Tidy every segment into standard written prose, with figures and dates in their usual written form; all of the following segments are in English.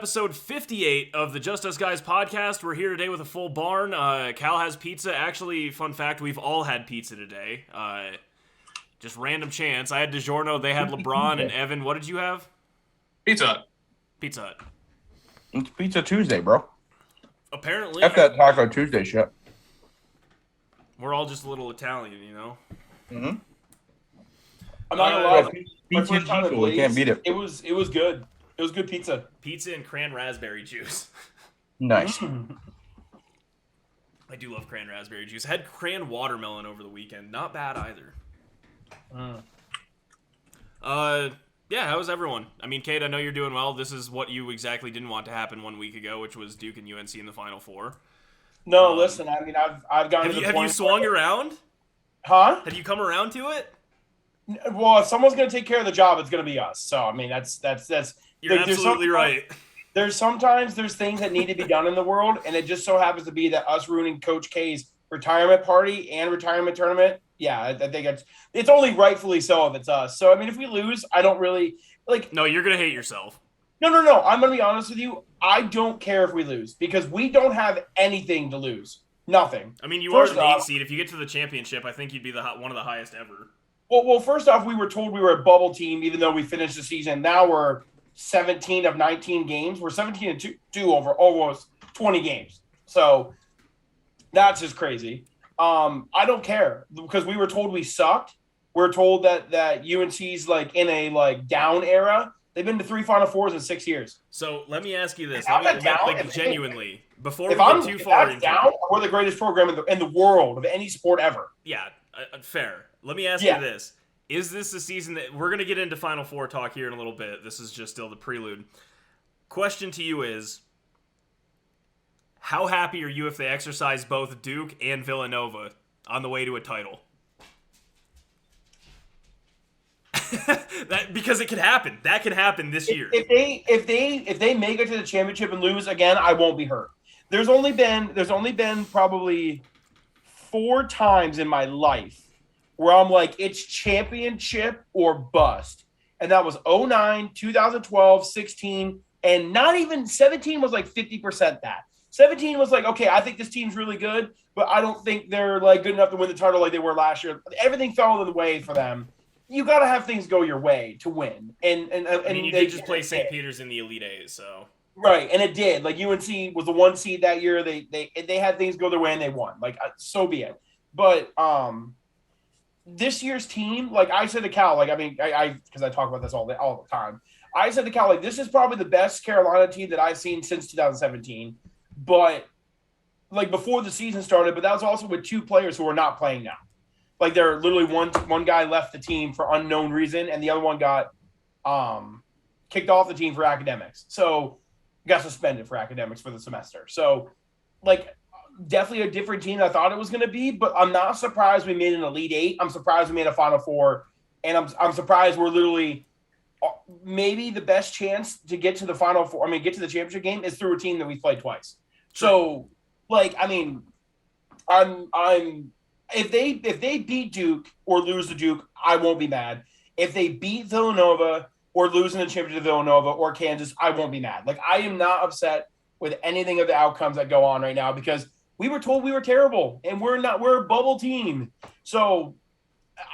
episode 58 of the Just Us Guys podcast. We're here today with a full barn. Cal has pizza. Actually, fun fact, we've all had pizza today. Just random chance. I had DiGiorno, they had LeBron, and Evan, what did you have? Pizza Hut. Pizza Hut. It's Pizza Tuesday, bro. Apparently. F that Taco Tuesday shit. We're all just a little Italian, you know? Mm-hmm. I'm not gonna lie. Pizza you can't beat it. It was good. It was good pizza. Pizza and cran raspberry juice. Nice. I do love cran raspberry juice. I had cran watermelon over the weekend. Not bad either. Yeah, how was everyone? I mean, Kate, I know you're doing well. This is what you exactly didn't want to happen 1 week ago, which was Duke and UNC in the Final Four. No, listen. I mean, I've gotten to the point. Have you swung around? Huh? Have you come around to it? Well, if someone's gonna take care of the job, it's gonna be us. So I mean, that's. You're absolutely right. There's things that need to be done in the world, and it just so happens to be that us ruining Coach K's retirement party and retirement tournament. Yeah, I think it's only rightfully so if it's us. So I mean, if we lose, I don't really like. No, you're gonna hate yourself. No. I'm gonna be honest with you. I don't care if we lose because we don't have anything to lose. Nothing. I mean, you are the 8th seed. If you get to the championship, I think you'd be one of the highest ever. Well, first off, we were told we were a bubble team, even though we finished the season. Now we're 17 of 19 games. We're 17-2 over almost 20 games. So that's just crazy. I don't care because we were told we sucked. We're told that UNC's like in a down era. They've been to 3 Final Fours in 6 years. So let me ask you this, genuinely, before we get too far into it. We're the greatest program in the world of any sport ever. Yeah, fair. Let me ask you this. Is this the season that we're going to get into Final Four talk here in a little bit? This is just still the prelude. Question to you is, how happy are you if they exercise both Duke and Villanova on the way to a title? Because it could happen. That could happen this year. If they make it to the championship and lose again, I won't be hurt. There's only been probably 4 times in my life where I'm like, it's championship or bust. And that was 09, 2012, 16, and not even 17 was like 50% that. 17 was like, okay, I think this team's really good, but I don't think they're like good enough to win the title like they were last year. Everything fell in the way for them. You got to have things go your way to win. And I mean, you did just play St. Peter's in the Elite Eight, so. Right, and it did. Like, UNC was the 1 seed that year. They had things go their way, and they won. Like, so be it. But this year's team, like I said to Cal, like, I mean, because I talk about this all the time. I said to Cal, like, this is probably the best Carolina team that I've seen since 2017. But, like, before the season started, but that was also with 2 players who are not playing now. Like, they're literally one guy left the team for unknown reason, and the other one got kicked off the team for academics. So, got suspended for academics for the semester. So, like, definitely a different team than I thought it was going to be, but I'm not surprised we made an Elite Eight. I'm surprised we made a Final Four, and I'm surprised we're literally maybe the best chance to get to the Final Four. I mean, get to the championship game is through a team that we've played twice. So, like, I mean, if they beat Duke or lose to Duke, I won't be mad. If they beat Villanova or lose in the championship to Villanova or Kansas, I won't be mad. Like, I am not upset with anything of the outcomes that go on right now because we were told we were terrible and we're a bubble team. So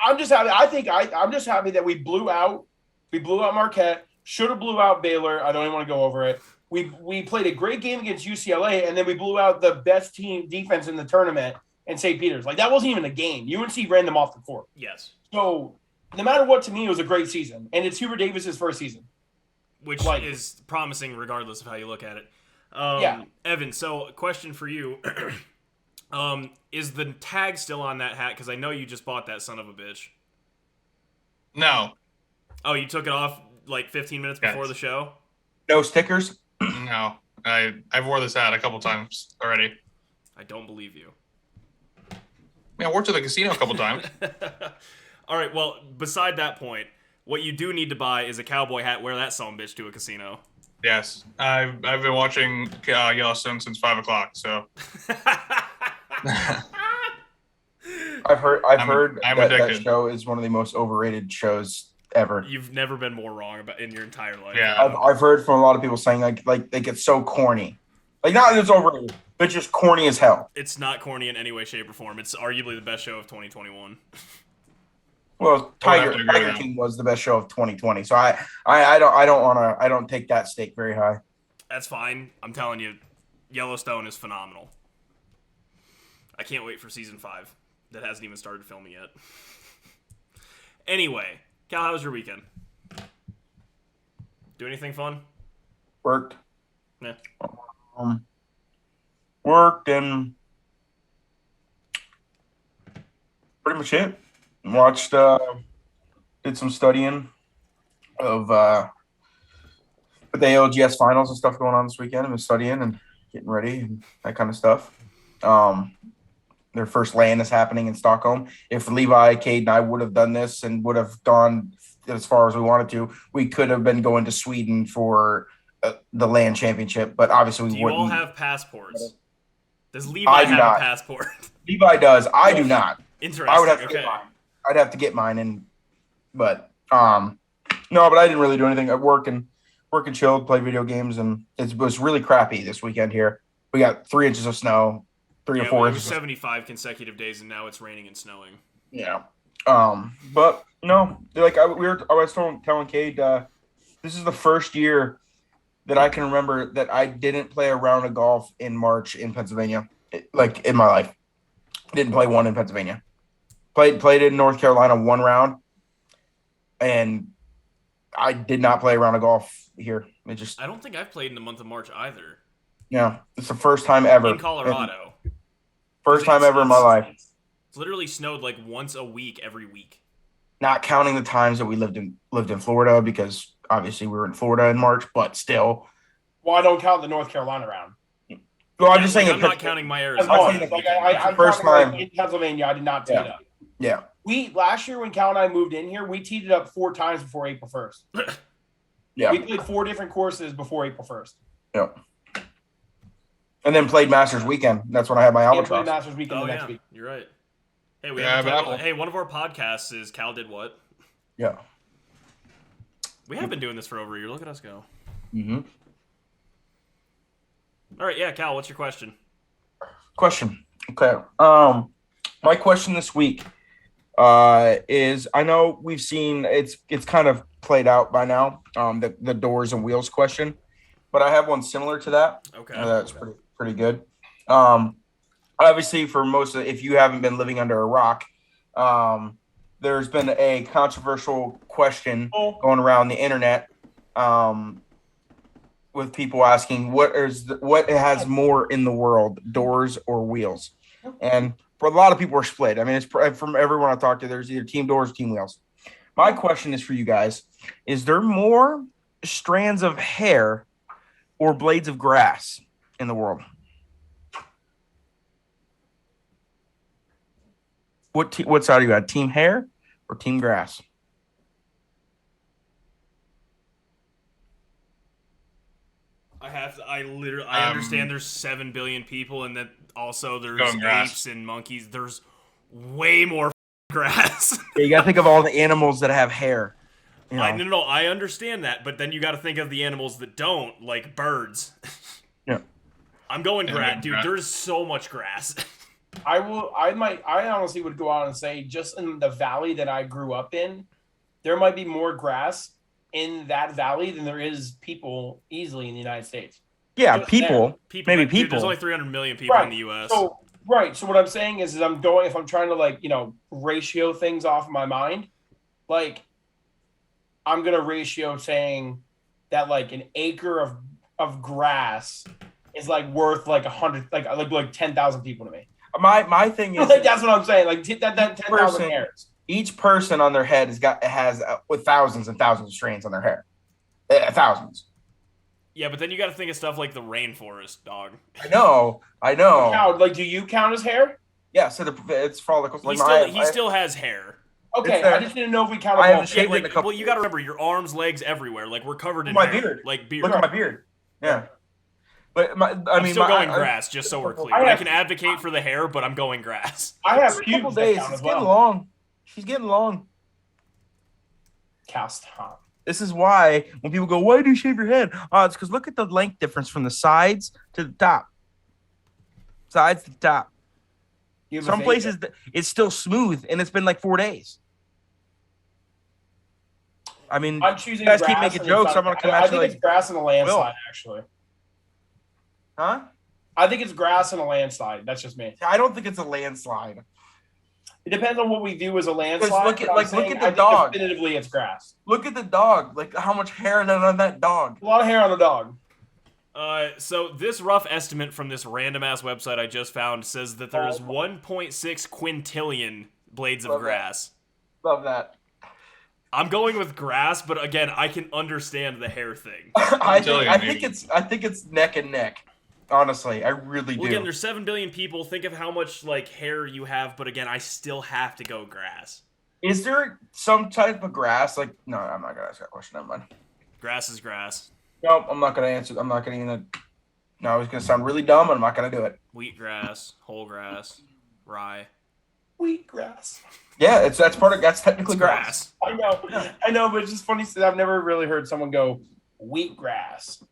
I'm just happy. I'm just happy that we blew out Marquette, should have blew out Baylor. I don't even want to go over it. We played a great game against UCLA, and then we blew out the best team defense in the tournament in St. Peter's. Like, that wasn't even a game. UNC ran them off the court. Yes. So no matter what, to me, it was a great season. And it's Hubert Davis's first season. Which is promising regardless of how you look at it. Evan, so a question for you. Is the tag still on that hat? Because I know you just bought that son of a bitch. No. Oh, you took it off like 15 minutes before the show? No stickers? No. I've wore this hat a couple times already. I don't believe you. Yeah, I worked at the casino a couple times. All right, well, beside that point, what you do need to buy is a cowboy hat. Wear that son of a bitch to a casino. Yes. I've been watching Yellowstone since 5 o'clock, so. I've heard I'm that addicted. show is one of the most overrated shows ever. You've never been more wrong about in your entire life. Yeah. I've heard from a lot of people saying like it's so corny. Like not that it's overrated, but just corny as hell. It's not corny in any way, shape, or form. It's arguably the best show of 2021. Well, Tiger King was the best show of 2020. So I don't take that stake very high. That's fine. I'm telling you, Yellowstone is phenomenal. I can't wait for season 5. That hasn't even started filming yet. Anyway, Cal, how was your weekend? Do anything fun? Worked. Yeah. Worked and pretty much it. Watched, did some studying of the ALGS finals and stuff going on this weekend. I've been studying and getting ready and that kind of stuff. Their first LAN is happening in Stockholm. If Levi, Cade, and I would have done this and would have gone as far as we wanted to, we could have been going to Sweden for the LAN championship, but obviously we wouldn't. Do you all have passports? Does Levi have a passport? Levi does. I do not. Interesting. I would have to get mine. I'd have to get mine, but no, but I didn't really do anything. I work and chilled, play video games, and it was really crappy this weekend here. We got 3 inches of snow, 3 or 4 it was inches. 75 consecutive days, and now it's raining and snowing. Yeah. But no, like I was telling Cade, this is the first year that I can remember that I didn't play a round of golf in March in Pennsylvania, like in my life. Didn't play one in Pennsylvania. Played in North Carolina 1 round, and I did not play a round of golf here. I don't think I've played in the month of March either. Yeah, it's the first time ever in Colorado. First time ever in my life. It's literally snowed like once a week every week. Not counting the times that we lived in Florida, because obviously we were in Florida in March, but still. Well, I don't count the North Carolina round. Well, I'm just saying. I'm not counting my Arizona. I'm first time in Pennsylvania. I did not tee it up. Yeah. Last year when Cal and I moved in here, we teed it up 4 times before April 1st. Yeah. We played 4 different courses before April 1st. Yeah. And then played Masters weekend. That's when I had my albatross. Played Masters weekend the next week. You're right. Hey, one of our podcasts is Cal Did What? Yeah. We have been doing this for over a year. Look at us go. Mm-hmm. All right, yeah, Cal, what's your question? Okay. My question this week is, I know we've seen it's kind of played out by now, the doors and wheels question, but I have one similar to that. Okay. That's pretty good. Obviously, for most of, if you haven't been living under a rock, there's been a controversial question going around the internet, with people asking what has more in the world, doors or wheels? And for a lot of people are split. I mean, it's from everyone I talked to, there's either team doors or team wheels. My question is for you guys: is there more strands of hair or blades of grass in the world? What side are you at? Team hair or team grass? I understand there's 7 billion people, and that also there's apes and monkeys. There's way more grass. Yeah, you got to think of all the animals that have hair. You know? No, I understand that, but then you got to think of the animals that don't, like birds. Yeah. I'm going grass, dude. There's so much grass. I honestly would go out and say, just in the valley that I grew up in, there might be more grass in that valley than there is people easily in the United States. Yeah, people. Maybe people. Dude, there's only 300 million people in the U.S. So what I'm saying is if I'm trying to ratio things off my mind, like I'm gonna ratio saying that like an acre of grass is like worth like 100 like 10,000 people to me. My thing is like, that's what I'm saying. Like that 10,000 hairs. Each person on their head has with thousands and thousands of strands on their hair, thousands. Yeah, but then you got to think of stuff like the rainforest, dog. I know. Like, do you count as hair? Yeah, so it's follicles. He still has hair. Okay, I just didn't know if we counted. I haven't shaved it in a couple. Well, you got to remember, your arms, legs, everywhere. Like we're covered in my hair. beard. Like beard. Look at my beard. Yeah. But I'm still going grass, just so we're clear. I can advocate for the hair, but I'm going grass. I have pubes days. It's getting long. She's getting long. cast time. This is why when people go, why do you shave your head? Oh, it's because look at the length difference from the sides to the top. Sides to the top. Some places it's still smooth, and it's been like 4 days. I mean, I'm choosing you guys grass keep making and jokes. it's I'm not- gonna come I at you think like, it's grass and a landslide, actually. huh? I think it's grass and a landslide. That's just me. I don't think it's a landslide. It depends on what we view as a landslide. Look at- but I'm look saying at the I think dog. Definitively, it's grass. Look at the dog. Like how much hair is on that dog. A lot of hair on the dog. So this rough estimate from this random ass website I just found says that there is 1.6 quintillion blades of Love that. grass. Love that. I'm going with grass, but again, I can understand the hair thing. I think it's neck and neck. Honestly, I really Well, do. again, there's 7 billion people. Think of how much like hair you have, but again, I still have to go grass. Is there some type of grass? Like, no, I'm not gonna ask that question. Never mind. Grass is grass. No, I'm not gonna answer. I'm not gonna even. No, I was gonna sound really dumb, and I'm not gonna do it. Wheatgrass, whole grass, rye. Wheatgrass. Yeah, that's technically It's grass. I know, but it's just funny. I've never really heard someone go wheatgrass.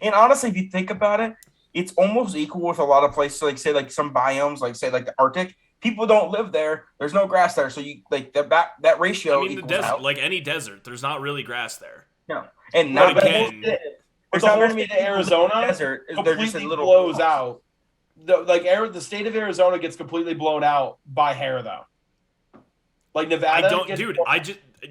And honestly, if you think about it, it's almost equal with a lot of places. Like say, like some biomes, like say, like the Arctic. People don't live there. There's no grass there, so you like that ratio. I mean, the equals desert, out. like any desert, there's not really grass there. No, and But not again, there's But not the going whole to be state of Arizona desert. They're just a completely little blows out. The state of Arizona gets completely blown out by hair, though. Like Nevada.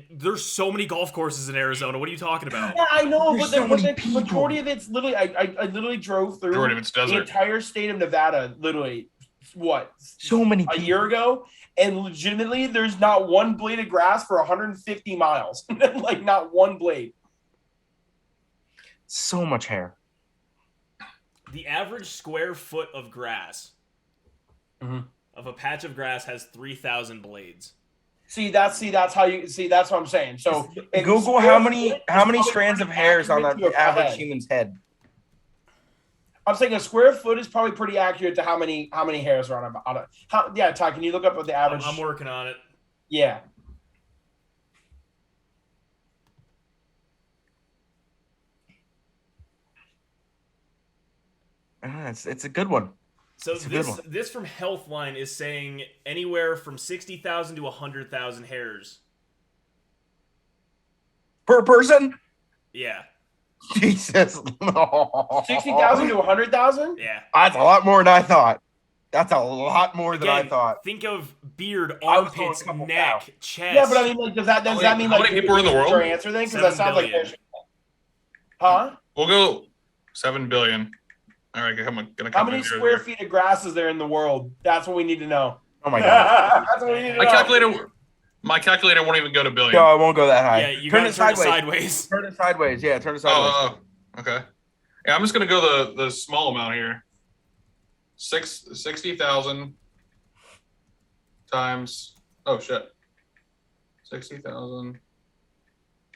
There's so many golf courses in Arizona. What are you talking about? Yeah, I know, There's but so many the people. majority of it's literally. I literally drove through Majority of it's the desert. entire state of Nevada. Literally, what? So many A people. year ago, and legitimately, there's not one blade of grass for 150 miles. Like not one blade. So much hair. The average square foot of grass of a patch of grass has 3,000 blades. That's what I'm saying. So Google how many strands of hair is on the average human's head. I'm saying a square foot is probably pretty accurate to how many hairs are on a. Yeah, Ty, can you look up what the average? I'm working on it. Yeah. It's a good one. So It's a good one. this from Healthline is saying anywhere from 60,000 to 100,000 hairs. Per person? Yeah. Jesus. 60,000 to 100,000? Yeah. That's a lot more than I thought. That's a lot more than I Again, thought. think of beard, I was going armpits, a couple neck, thou. chest. Yeah, but I mean, like, does that mean how like many people are in the world? Your answer then, because that 7 sounds like billion. bullshit. Huh? We'll go 7 billion. All right, gonna come How many in here. square feet of grass is there in the world? That's what we need to know. Oh my god. That's what we need to know. My calculator won't even go to billion. No, I won't go that high. Yeah, you turn gotta it turn it sideways. sideways. Turn it sideways. Yeah, turn it sideways. Oh, okay. Yeah, I'm just gonna go the small amount here. 60,000 times. Oh shit. 60,000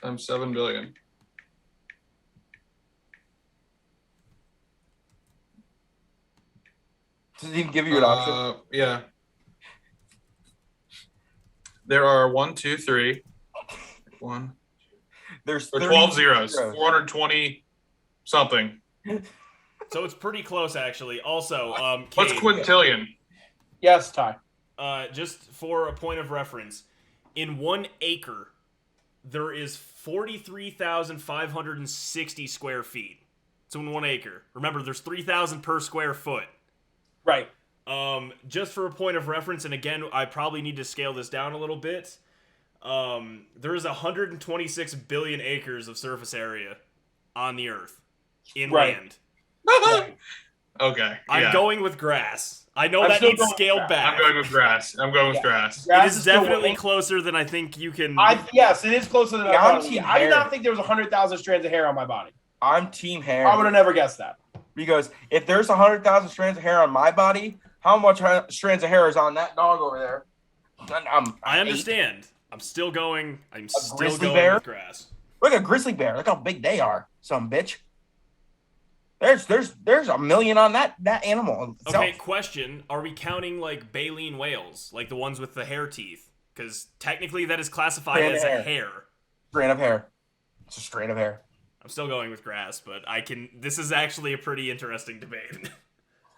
times 7 billion. Does it even give you an option? Yeah. There are 1, 2, 3. There's 12 zeros. 420 something. So it's pretty close, actually. Also, What's Cade, quintillion? Yes, Ty. just for a point of reference, in 1 acre, there is 43,560 square feet. So in 1 acre. Remember, there's 3,000 per square foot. Right. Just for a point of reference, and again, I probably need to scale this down a little bit. There is 126 billion acres of surface area on the Earth in Right. land. Okay. I'm yeah. going with grass. I know I'm that still needs going with scaled grass. back. I'm going with grass. I'm going with grass. It Grass is still definitely winning. closer than I think you can. Yes, it is closer than I Yeah, thought. I'm it would be. team I did hair. not think there was 100,000 strands of hair on my body. I'm team hair. I would have never guessed that. Because if there's 100,000 strands of hair on my body, how much strands of hair is on that dog over there? I understand. I'm still going. grizzly going bear? with grass. Look at a grizzly bear. Look how big they are. Some bitch. There's a million on that animal itself. Okay, question: are we counting like baleen whales, like the ones with the hair teeth? Because technically, that is classified Strand as of a hair. hair. Strand of hair. It's a strand of hair. I'm still going with grass, but this is actually a pretty interesting debate.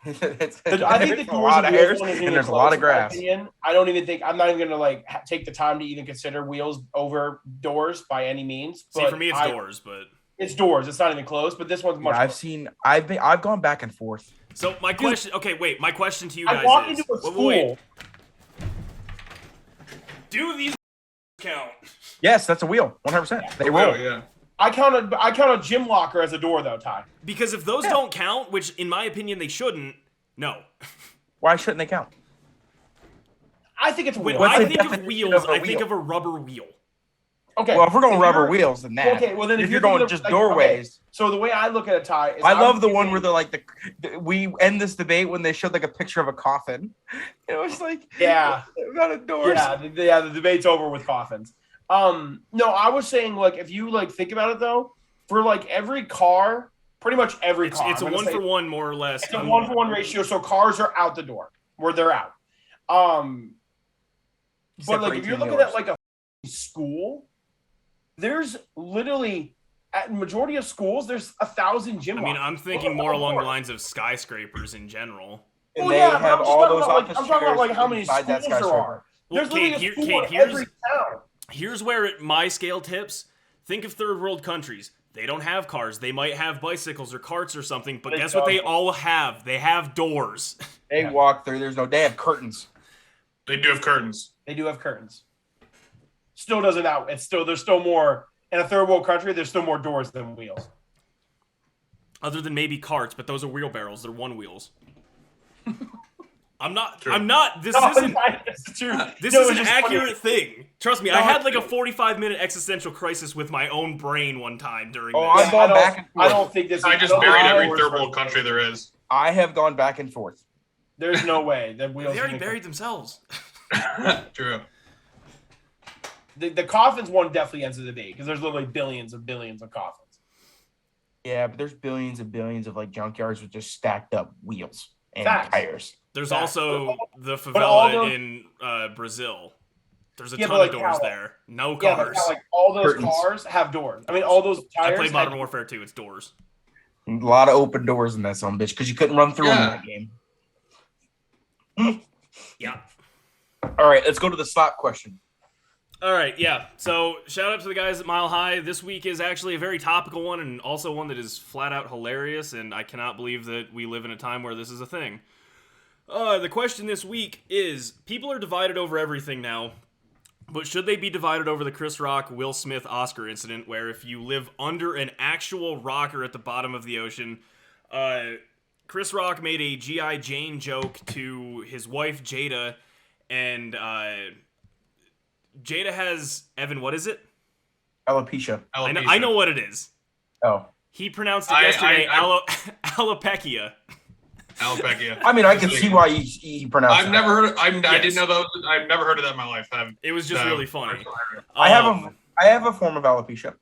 I think the a lot of Wheels hairs one is and even there's a close, lot of in my grass. opinion. I don't even think I'm not even gonna take the time to even consider Wheels over Doors by any means. See, But for me, it's Doors, but it's Doors. It's not even close. But this one's much. I've gone back and forth. So my question, my question to you guys I walk is, into a school. wait. Do these count? Yes, that's a wheel. 100%. They roll. Yeah. I count a gym locker as a door though, Ty. Because if those don't count, which in my opinion they shouldn't, no. Why shouldn't they count? I think it's a When wheel. I think of definition wheels, of a I think wheel? of a rubber wheel. Okay. Well, if we're going rubber you're- wheels, then that. Okay, well then if you're you're going thinking just of, doorways. So the way I look at it, Ty, is I love the thinking- one where they're we end this debate when they showed like a picture of a coffin. It was like, Yeah. not a door. Yeah, the debate's over with coffins. No, I was saying if you think about it though, for every car, pretty much every car. It's a 1-for-1 more or less. It's a 1-for-1 ratio, so cars are out the door where they're out. But if you're looking at a school, there's literally at majority of schools there's 1,000 gym. I mean, I'm thinking more along the lines of skyscrapers in general. And Well, they yeah, but have I'm all those talking about, office I'm talking about chairs how many inside that schools there skyscraper. are. There's Well, literally a school in Kate, every town. Here's where my scale tips. Think of third world countries. They don't have cars. They might have bicycles or carts or something, but guess what they all have? They have doors. They walk through. They have curtains. They do have curtains. They do have curtains. Still doesn't out. There's still more in a third world country. There's still more doors than wheels. Other than maybe carts, but those are wheelbarrows. They're one wheels. True. I'm not. This isn't. This is an accurate thing. Trust me, I had a 45-minute existential crisis with my own brain one time during this. I've gone back and forth. I don't think this. I just buried every third world country there is. I have gone back and forth. There's no way that wheels. They already buried themselves. True. The coffins one definitely ends the debate because there's literally billions of coffins. Yeah, but there's billions and billions of junkyards with just stacked up wheels and Facts. tires. There's also the all favela those- in Brazil. There's a Yeah, ton but of doors there. No Yeah, cars. but all those Curtains. cars have doors. I mean, all those I tires. played Modern Warfare 2. It's doors. A lot of open doors in that son bitch because you couldn't run through them in that game. Yeah. All right, let's go to the slap question. All right, yeah. So shout out to the guys at Mile High. This week is actually a very topical one and also one that is flat out hilarious, and I cannot believe that we live in a time where this is a thing. The question this week is, people are divided over everything now, but should they be divided over the Chris Rock, Will Smith, Oscar incident, where if you live under an actual rocker at the bottom of the ocean, Chris Rock made a G.I. Jane joke to his wife, Jada, and Jada has, Evan, what is it? Alopecia. I know what it is. Oh. He pronounced it yesterday, alopecia. Alopecia. I mean, I can see why he pronounced it. I've never heard. I Yes. didn't know that. I've never heard of that in my life. It was just really funny. I have a form of alopecia.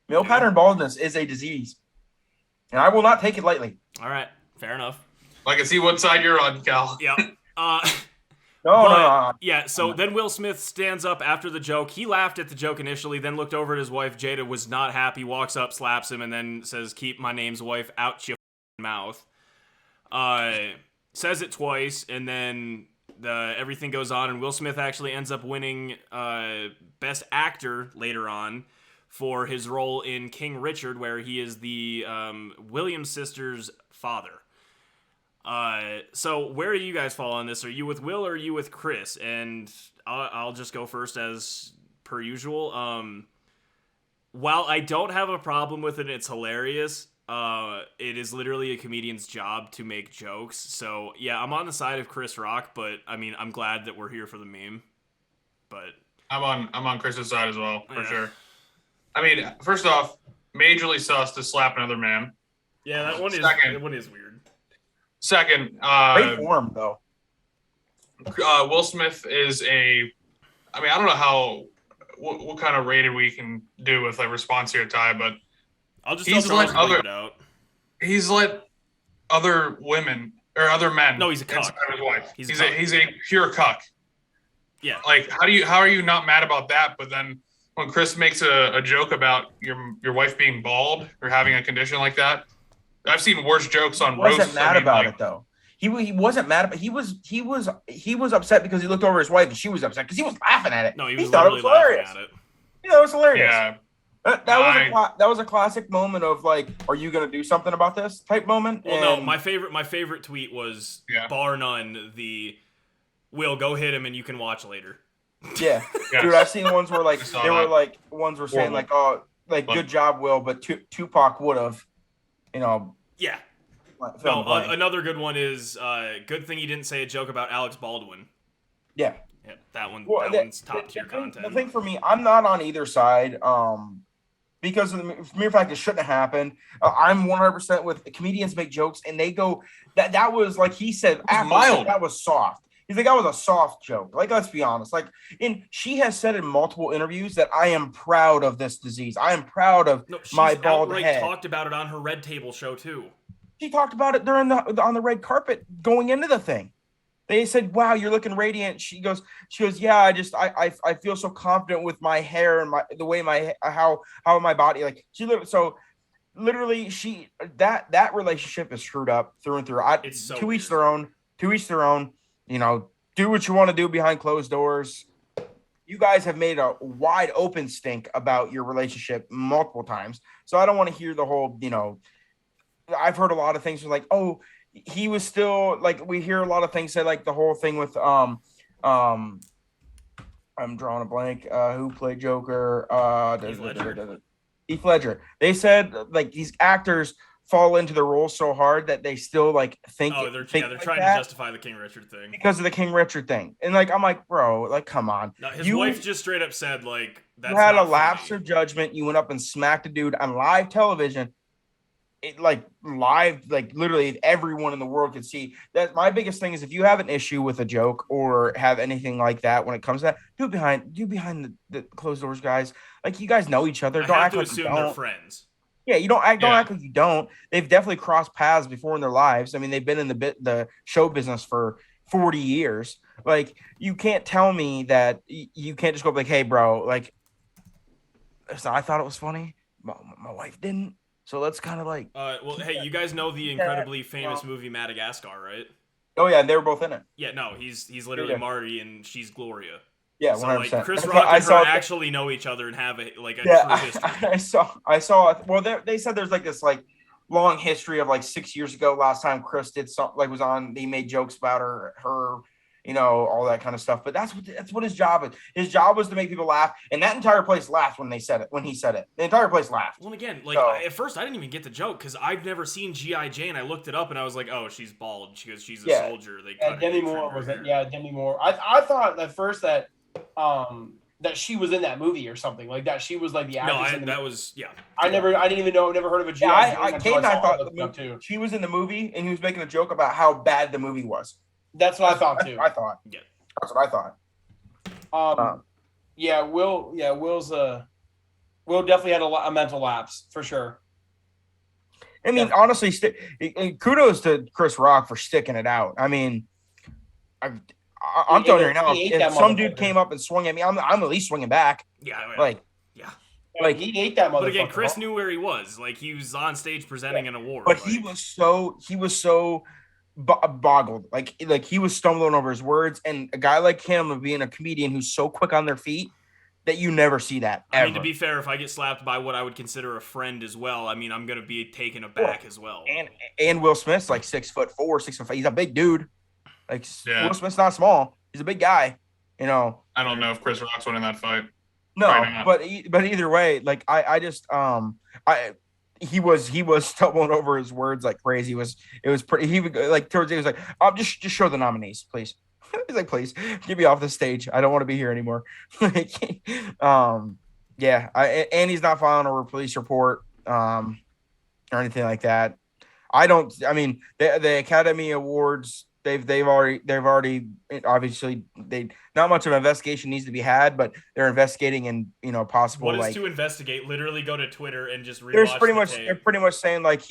Male pattern baldness is a disease, and I will not take it lightly. All right, fair enough. I can see what side you're on, Cal. Yeah. No. Yeah, so then Will Smith stands up after the joke. He laughed at the joke initially, then looked over at his wife. Jada was not happy, walks up, slaps him, and then says, "Keep my name's wife out your mouth." Says it twice, and then everything goes on, and Will Smith actually ends up winning Best Actor later on for his role in King Richard, where he is the Williams sisters' father. So where do you guys fall on this? Are you with Will or are you with Chris? And I'll just go first as per usual. While I don't have a problem with it, it's hilarious. It is literally a comedian's job to make jokes. So yeah, I'm on the side of Chris Rock, but I mean, I'm glad that we're here for the meme. But I'm on Chris's side as well, for Yeah. sure. I mean, first off, majorly sus to slap another man. yeah, that one is weird. Second, Great form though. Will Smith is I don't know what kind of rated we can do with a response here, Ty, but I'll just He's tell Charles to like bleep it out. he's let other women or other men. No, he's a cuck. inside of his wife. He's a cuck. He's a pure cuck. Yeah. Like, how are you not mad about that? But then when Chris makes a joke about your wife being bald or having a condition like that. I've seen worse jokes on roasts. He wasn't mad about it though. He wasn't mad, but he was upset because he looked over his wife and she was upset because he was laughing at it. No, he thought it was hilarious. At it. Yeah, it was hilarious. Yeah. That was a classic moment of like, are you gonna do something about this type moment? Well, no, my favorite tweet was bar none the "Will go hit him and you can watch later." Yeah, yes. Dude, I've seen ones where like they were like ones were saying like, oh, like good job, Will, but Tupac would have, Yeah. No, another good one is good thing you didn't say a joke about Alex Baldwin. Yeah. Yeah, that one's top tier content. The thing for me, I'm not on either side. Because of the mere fact it shouldn't have happened. I'm 100% with comedians make jokes and they go that was like he said mild. That was soft. He's like, that was a soft joke. Like, let's be honest. Like, she has said in multiple interviews that I am proud of this disease. I am proud of my bald head. Talked about it on her Red Table show too. She talked about it during on the red carpet going into the thing. They said, "Wow, you're looking radiant." She goes, "Yeah, I feel so confident with my hair and the way how my body like." Literally, that relationship is screwed up through and through. To each their own. To each their own. Do what you want to do behind closed doors. You guys have made a wide open stink about your relationship multiple times, so I don't want to hear the whole. I've heard a lot of things like, "Oh, he was still like." We hear a lot of things say like the whole thing with I'm drawing a blank. Who played Joker? Heath Ledger. They said like these actors fall into the role so hard that they still like think. Oh, they're trying to justify the King Richard thing because of the King Richard thing, and like I'm like, bro, like come on. No, his wife just straight up said like that's you had not a lapse funny. of judgment. You went up and smacked a dude on live television. It like live, like literally everyone in the world could see that. My biggest thing is if you have an issue with a joke or have anything like that when it comes to that, do behind the closed doors, guys. Like you guys know each other. I have to assume they're friends. Yeah, don't act like you don't. They've definitely crossed paths before in their lives. I mean, they've been in the show business for 40 years. Like you can't tell me that you can't just go like, hey, bro, like I thought it was funny. My wife didn't. So let's kind of like. Well, hey, you guys know the incredibly famous movie Madagascar, right? Oh yeah, and they were both in it. Yeah, no, he's literally Marty and she's Gloria. Yeah, 100%. So like Chris Rock and her actually know each other and have a true history. I saw. Well, they said there's like this like long history of like 6 years ago. Last time Chris did something like was on, they made jokes about her. All that kind of stuff. But that's what his job is. His job was to make people laugh, and that entire place laughed when he said it. The entire place laughed. Well, again, like at first I didn't even get the joke because I've never seen G.I. Jane. I looked it up and I was like, oh, she's bald. She goes, she's a soldier. They cut Demi Moore was it? Yeah, Demi Moore. I thought at first that she was in that movie or something like that. She was like the actress. I didn't even know. Never heard of a G.I. Jane. I thought she was in the movie, and he was making a joke about how bad the movie was. That's what I thought too. That's what I thought. Will definitely had a mental lapse for sure. I mean, honestly, kudos to Chris Rock for sticking it out. I mean, I'm telling you right now, if some dude came up and swung at me, I'm at least swinging back. Yeah. Like he ate that motherfucker. But again, Chris knew where he was. Like he was on stage presenting an award. But he was so boggled, like he was stumbling over his words, and a guy like him being a comedian who's so quick on their feet that you never see that ever. I mean, to be fair, if I get slapped by what I would consider a friend as well, I mean, I'm gonna be taken aback as well. And Will Smith's like 6'4", 6'5". He's a big dude. Like Will Smith's not small. He's a big guy. I don't know if Chris Rock's winning that fight. No, but either way, like he was stumbling over his words like crazy. It was pretty. He would like towards the end, he was like, just show the nominees, please. He's like, please get me off the stage. I don't want to be here anymore. And he's not filing a police report or anything like that. I mean, the Academy Awards. They've already obviously not much of an investigation needs to be had, but they're investigating and possible. What is to investigate? Literally go to Twitter and just rewatch they're pretty much saying like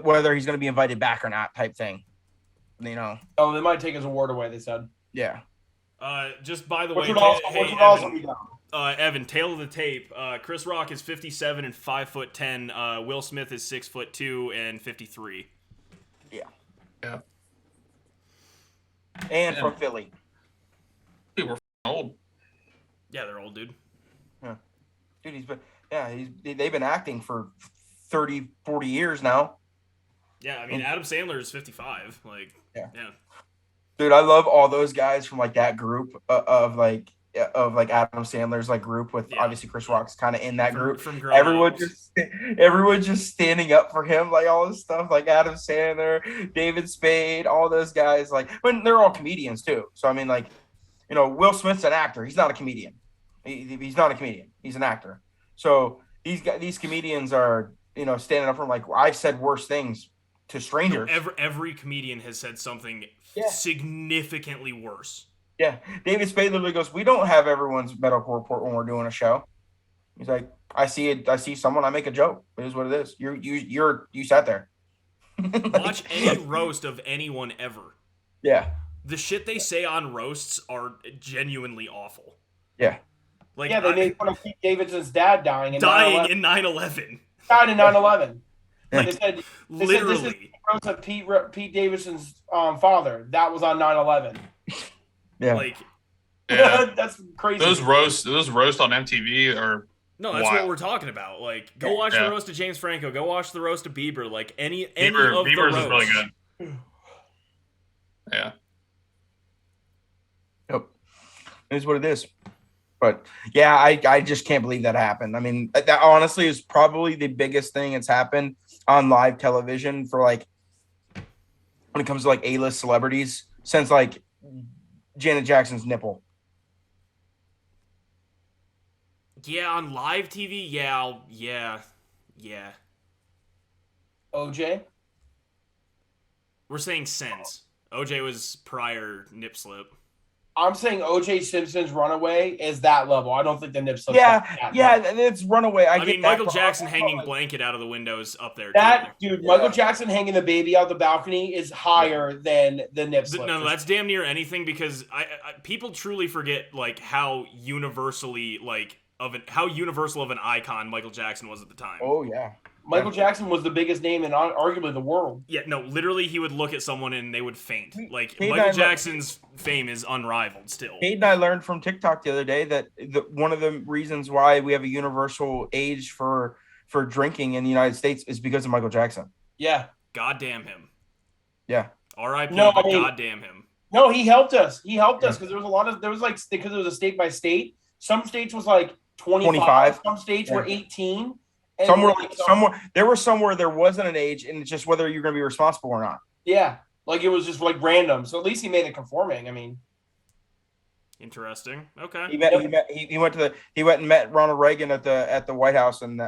whether he's going to be invited back or not type thing. Oh, they might take his award away. They said. Yeah. Just by the way, which would also be dumb. Evan, tail of the tape. Chris Rock is 57 and 5'10". Will Smith is 6'2" and 53. Yeah. Yeah. And from Philly. People are old. Yeah, they're old, dude. Yeah. Dude, they've been acting for 30, 40 years now. Yeah, I mean, Adam Sandler is 55. Yeah. Dude, I love all those guys from like that group of Adam Sandler's like group with obviously Chris Rock's kind of in that group. From everyone just standing up for him, like all this stuff, like Adam Sandler, David Spade, all those guys, like when they're all comedians too. So I mean, like, you know, Will Smith's an actor. He's not a comedian. He's not a comedian. He's an actor. So these comedians are, you know, standing up for him. Like, I've said worse things to strangers. No, every comedian has said something significantly worse. Yeah. David Spade literally goes, "We don't have everyone's medical report when we're doing a show." He's like, I see someone, I make a joke. It is what it is. You sat there. Watch any roast of anyone ever. Yeah. The shit they say on roasts are genuinely awful. Yeah. Like, they made fun of Pete Davidson's dad dying in 9/11. Died in 9/11. Yeah. They said Literally. this is the roast of Pete Davidson's father. That was on 9/11. Yeah. Like, That's crazy. Those roasts on MTV are no, that's wild. what we're talking about. Like, go watch the roast of James Franco. Go watch the roast of Bieber. Like, any of the Bieber's roasts. is really good. Yeah. Yep. It is what it is. But yeah, I just can't believe that happened. I mean, that honestly is probably the biggest thing that's happened on live television for like when it comes to like A-list celebrities since like Janet Jackson's nipple. Yeah, on live TV, yeah. OJ? We're saying since. OJ was prior nip slip. I'm saying OJ Simpson's Runaway is that level. I don't think the nip slip. It's Runaway. I mean, Michael Jackson hanging blanket out of the window is up there. Michael Jackson hanging the baby out the balcony is higher than the nip slip. No, that's damn near anything because I people truly forget like how universal of an icon Michael Jackson was at the time. Oh yeah. Michael Jackson was the biggest name in arguably the world. Yeah, no, literally he would look at someone and they would faint. Like, Michael Jackson's fame is unrivaled still. Kate and I learned from TikTok the other day that one of the reasons why we have a universal age for drinking in the United States is because of Michael Jackson. Yeah. God damn him. Yeah. R.I.P. God damn him. No, he helped us. Because there was because it was a state by state. Some states was like 25. Some states were 18. There were some where there wasn't an age, and it's just whether you're going to be responsible or not. Yeah, like it was just like random. So at least he made it conforming. I mean, interesting. Okay. He went and met Ronald Reagan at the White House, and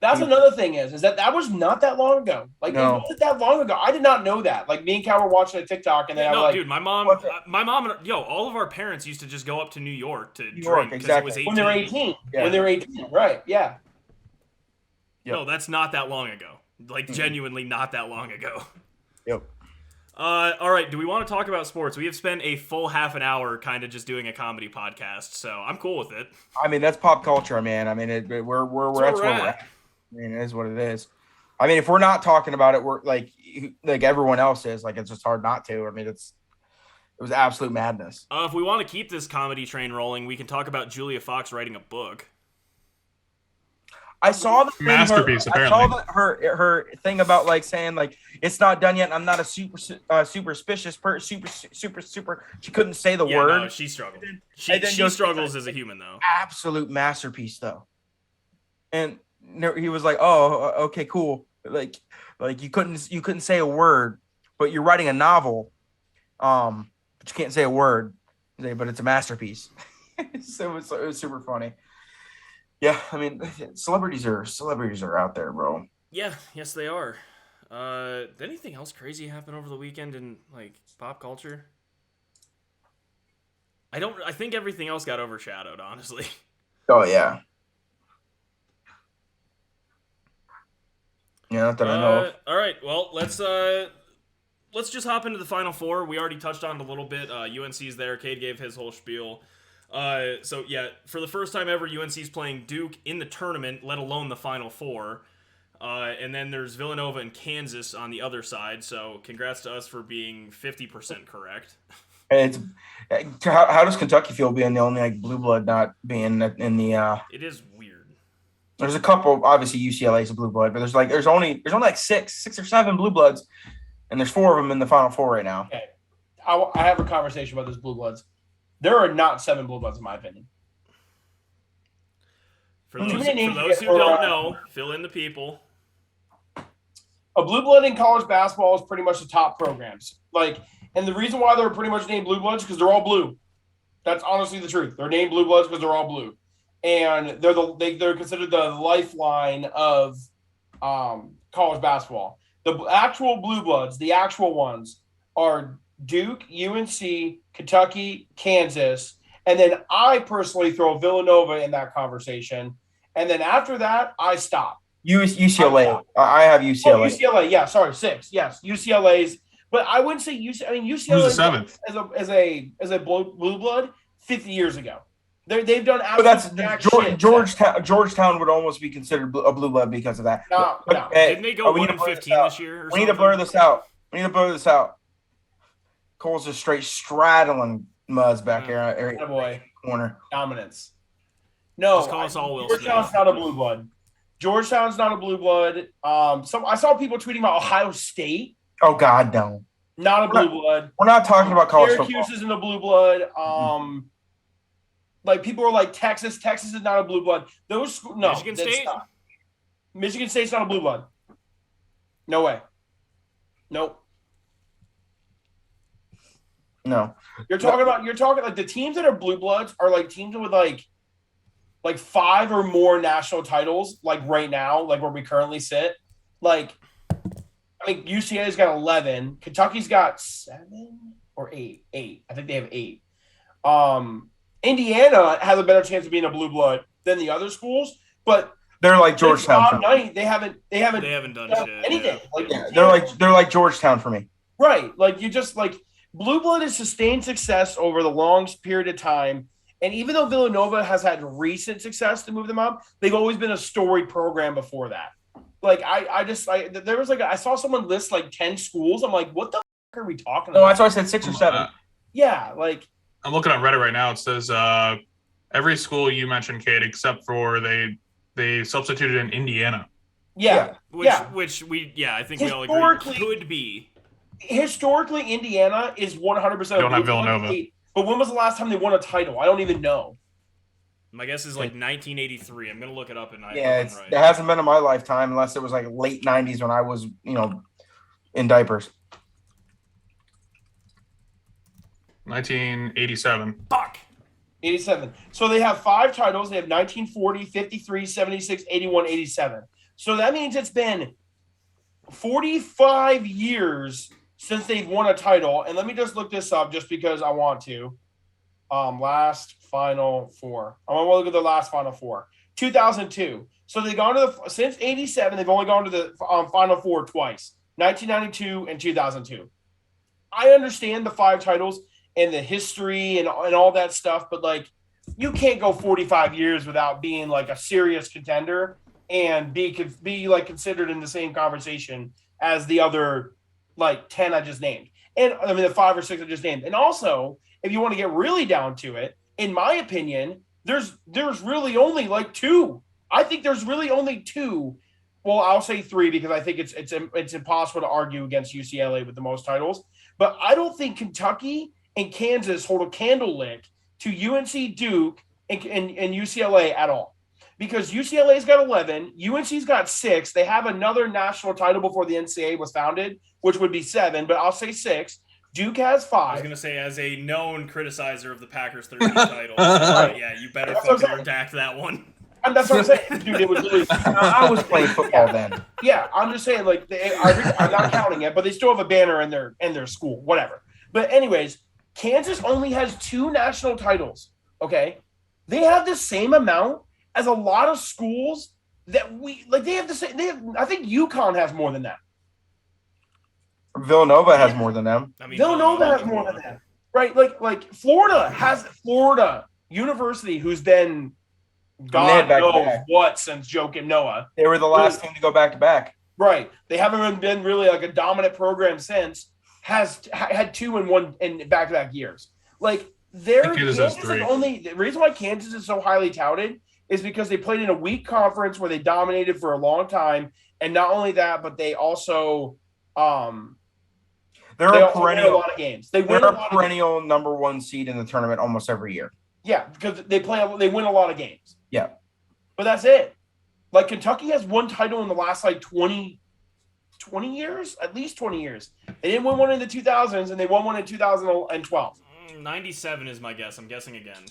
that's another thing is that was not that long ago. Like it wasn't that long ago. I did not know that. Like me and Cal were watching a TikTok, and then dude, my mom, and all of our parents used to just go up to New York to drink because it was 18. When they're 18. Yeah. When they're 18, right? Yeah. Yep. No, that's not that long ago. Like, genuinely not that long ago. Yep. All right, do we want to talk about sports? We have spent a full half an hour kind of just doing a comedy podcast, so I'm cool with it. I mean, that's pop culture, man. I mean, that's where we're at. I mean, it is what it is. I mean, if we're not talking about it, we're like everyone else is. Like, it's just hard not to. I mean, it was absolute madness. If we want to keep this comedy train rolling, we can talk about Julia Fox writing a book. I saw the masterpiece. Apparently, I saw her thing about like saying like it's not done yet. I'm not a superstitious person. Super. She couldn't say the word. No, she struggled. She struggles as a human though. Absolute masterpiece though. And he was like, "Oh, okay, cool. Like you couldn't say a word, but you're writing a novel, but you can't say a word. But it's a masterpiece." So it was super funny. Yeah, I mean, celebrities are out there, bro. Yeah, yes, they are. Did anything else crazy happen over the weekend in like pop culture? I think everything else got overshadowed, honestly. Oh yeah. Yeah, not that I know of. All right, well, let's just hop into the Final Four. We already touched on it a little bit. UNC's there. Cade gave his whole spiel. So yeah, for the first time ever, UNC's playing Duke in the tournament, let alone the Final Four. And then there's Villanova and Kansas on the other side. So congrats to us for being 50% correct. It's how does Kentucky feel being the only like blue blood not being in the? It is weird. There's a couple. Obviously, UCLA's a blue blood, but there's only like six or seven blue bloods, and there's 4 of them in the Final Four right now. Okay, I have a conversation about this blue bloods. There are not 7 blue bloods in my opinion. For those who don't know, fill in the people. A blue blood in college basketball is pretty much the top programs. And the reason why they're pretty much named blue bloods is because they're all blue. That's honestly the truth. They're named blue bloods because they're all blue, and they're considered the lifeline of college basketball. The actual blue bloods, the actual ones, are Duke, UNC, Kentucky, Kansas, and then I personally throw Villanova in that conversation. And then after that, I stop. UCLA. I have UCLA. Oh, UCLA. Yeah, sorry, 6. Yes, UCLA's. But I wouldn't say UCLA. I mean, UCLA Who's the 7th? as a blue blood 50 years ago. They've done But absolutely Georgetown would almost be considered a blue blood because of that. No. Didn't they go 1-15 this year? Or We need to blur this out. Cole's just straight straddling Muzz back here. Boy, Corner dominance. No, just call us all Will Georgetown's Smith. not a blue blood. Georgetown's not a blue blood. I saw people tweeting about Ohio State. Oh God, no. Not a blue blood. We're not talking about college Syracuse football. isn't a blue blood. People are like Texas. Texas is not a blue blood. Michigan State. Michigan State's not a blue blood. No way. Nope. No. You're talking like the teams that are blue bloods are like teams with like 5 or more national titles, like right now, like where we currently sit. Like, I think UCLA's got 11. Kentucky's got 7 or 8. 8. I think they have 8. Indiana has a better chance of being a blue blood than the other schools, but they're like Georgetown. They haven't done shit, anything. Yeah. They're like Georgetown for me. Right. Like you just like blue blood has sustained success over the long period of time. And even though Villanova has had recent success to move them up, they've always been a storied program before that. Like I saw someone list like 10 schools. I'm like, what the fuck are we talking about? No, that's why I said 6 or 7. Yeah, like I'm looking at Reddit right now. It says every school you mentioned, Kate, except for they substituted in Indiana. yeah. Which I think we all agree could be. Historically, Indiana is 100%. Don't have Villanova. But when was the last time they won a title? I don't even know. My guess is like 1983. I'm gonna look it up and It hasn't been in my lifetime unless it was like late 90s when I was, in diapers. 1987. Fuck. 87. So they have 5 titles. They have 1940, 53, 76, 81, 87. So that means it's been 45 years since they've won a title. And let me just look this up just because I want to. Last Final Four. I want to look at the last Final Four. 2002. So they've gone to since 87, they've only gone to the Final Four twice. 1992 and 2002. I understand the 5 titles and the history and all that stuff, but like you can't go 45 years without being like a serious contender and be like considered in the same conversation as the other like 10 I just named. And I mean the 5 or 6 I just named. And also, if you want to get really down to it, in my opinion, there's really only like 2. I think there's really only 2. Well, I'll say 3 because I think it's impossible to argue against UCLA with the most titles. But I don't think Kentucky and Kansas hold a candle lit to UNC, Duke, and UCLA at all. Because UCLA's got 11, UNC's got 6. They have another national title before the NCAA was founded, which would be 7, but I'll say 6. Duke has 5. I was going to say, as a known criticizer of the Packers' 13th title, you better fucking redact that one. And that's what I'm saying. Dude, it was really... I was playing football then. Yeah, I'm just saying, like, I'm not counting it, but they still have a banner in their school, whatever. But anyways, Kansas only has 2 national titles, okay? They have the same amount as a lot of schools that they have the same... I think UConn has more than that. Villanova has more than them. I mean, Villanova has more than that. Right? Like Florida University, who's been they God had knows back-to-back. what since Joke and Noah. They were the last team to go back to back. Right. They haven't been really like a dominant program since. Has had 2 and 1 in back-to-back years. Like Kansas has Kansas is 3. only the reason why Kansas is so highly touted is because they played in a weak conference where they dominated for a long time, and not only that, but they also They're they a also win a perennial. lot of games. They They're win a a lot of perennial number 1 seed in the tournament almost every year. yeah, because they win a lot of games. Yeah. But that's it. Like Kentucky has one title in the last like 20 years, at least 20 years. They didn't win one in the 2000s, and they won one in 2012. 97 is my guess. I'm guessing again.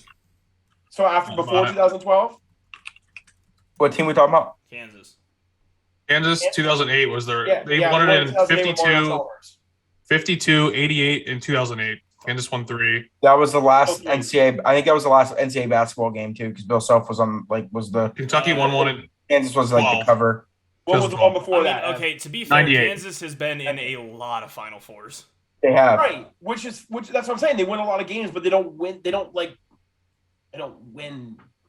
So before 2012, What team we talking about? Kansas. Kansas 2008 was their. yeah, They yeah, won they it in 2008 with Mario 52, Chalmers. 52, 88, and 2008. Kansas won 3. That was the last Okay. NCAA. I think that was the last NCAA basketball game too, because Bill Self was on was the Kentucky won one in. Kansas was like Wow. the cover. What was the one before I mean, that? okay, to be fair, 98. Kansas has been in a lot of Final Fours. They have. Right, which that's what I'm saying. They win a lot of games, but they don't win. They don't win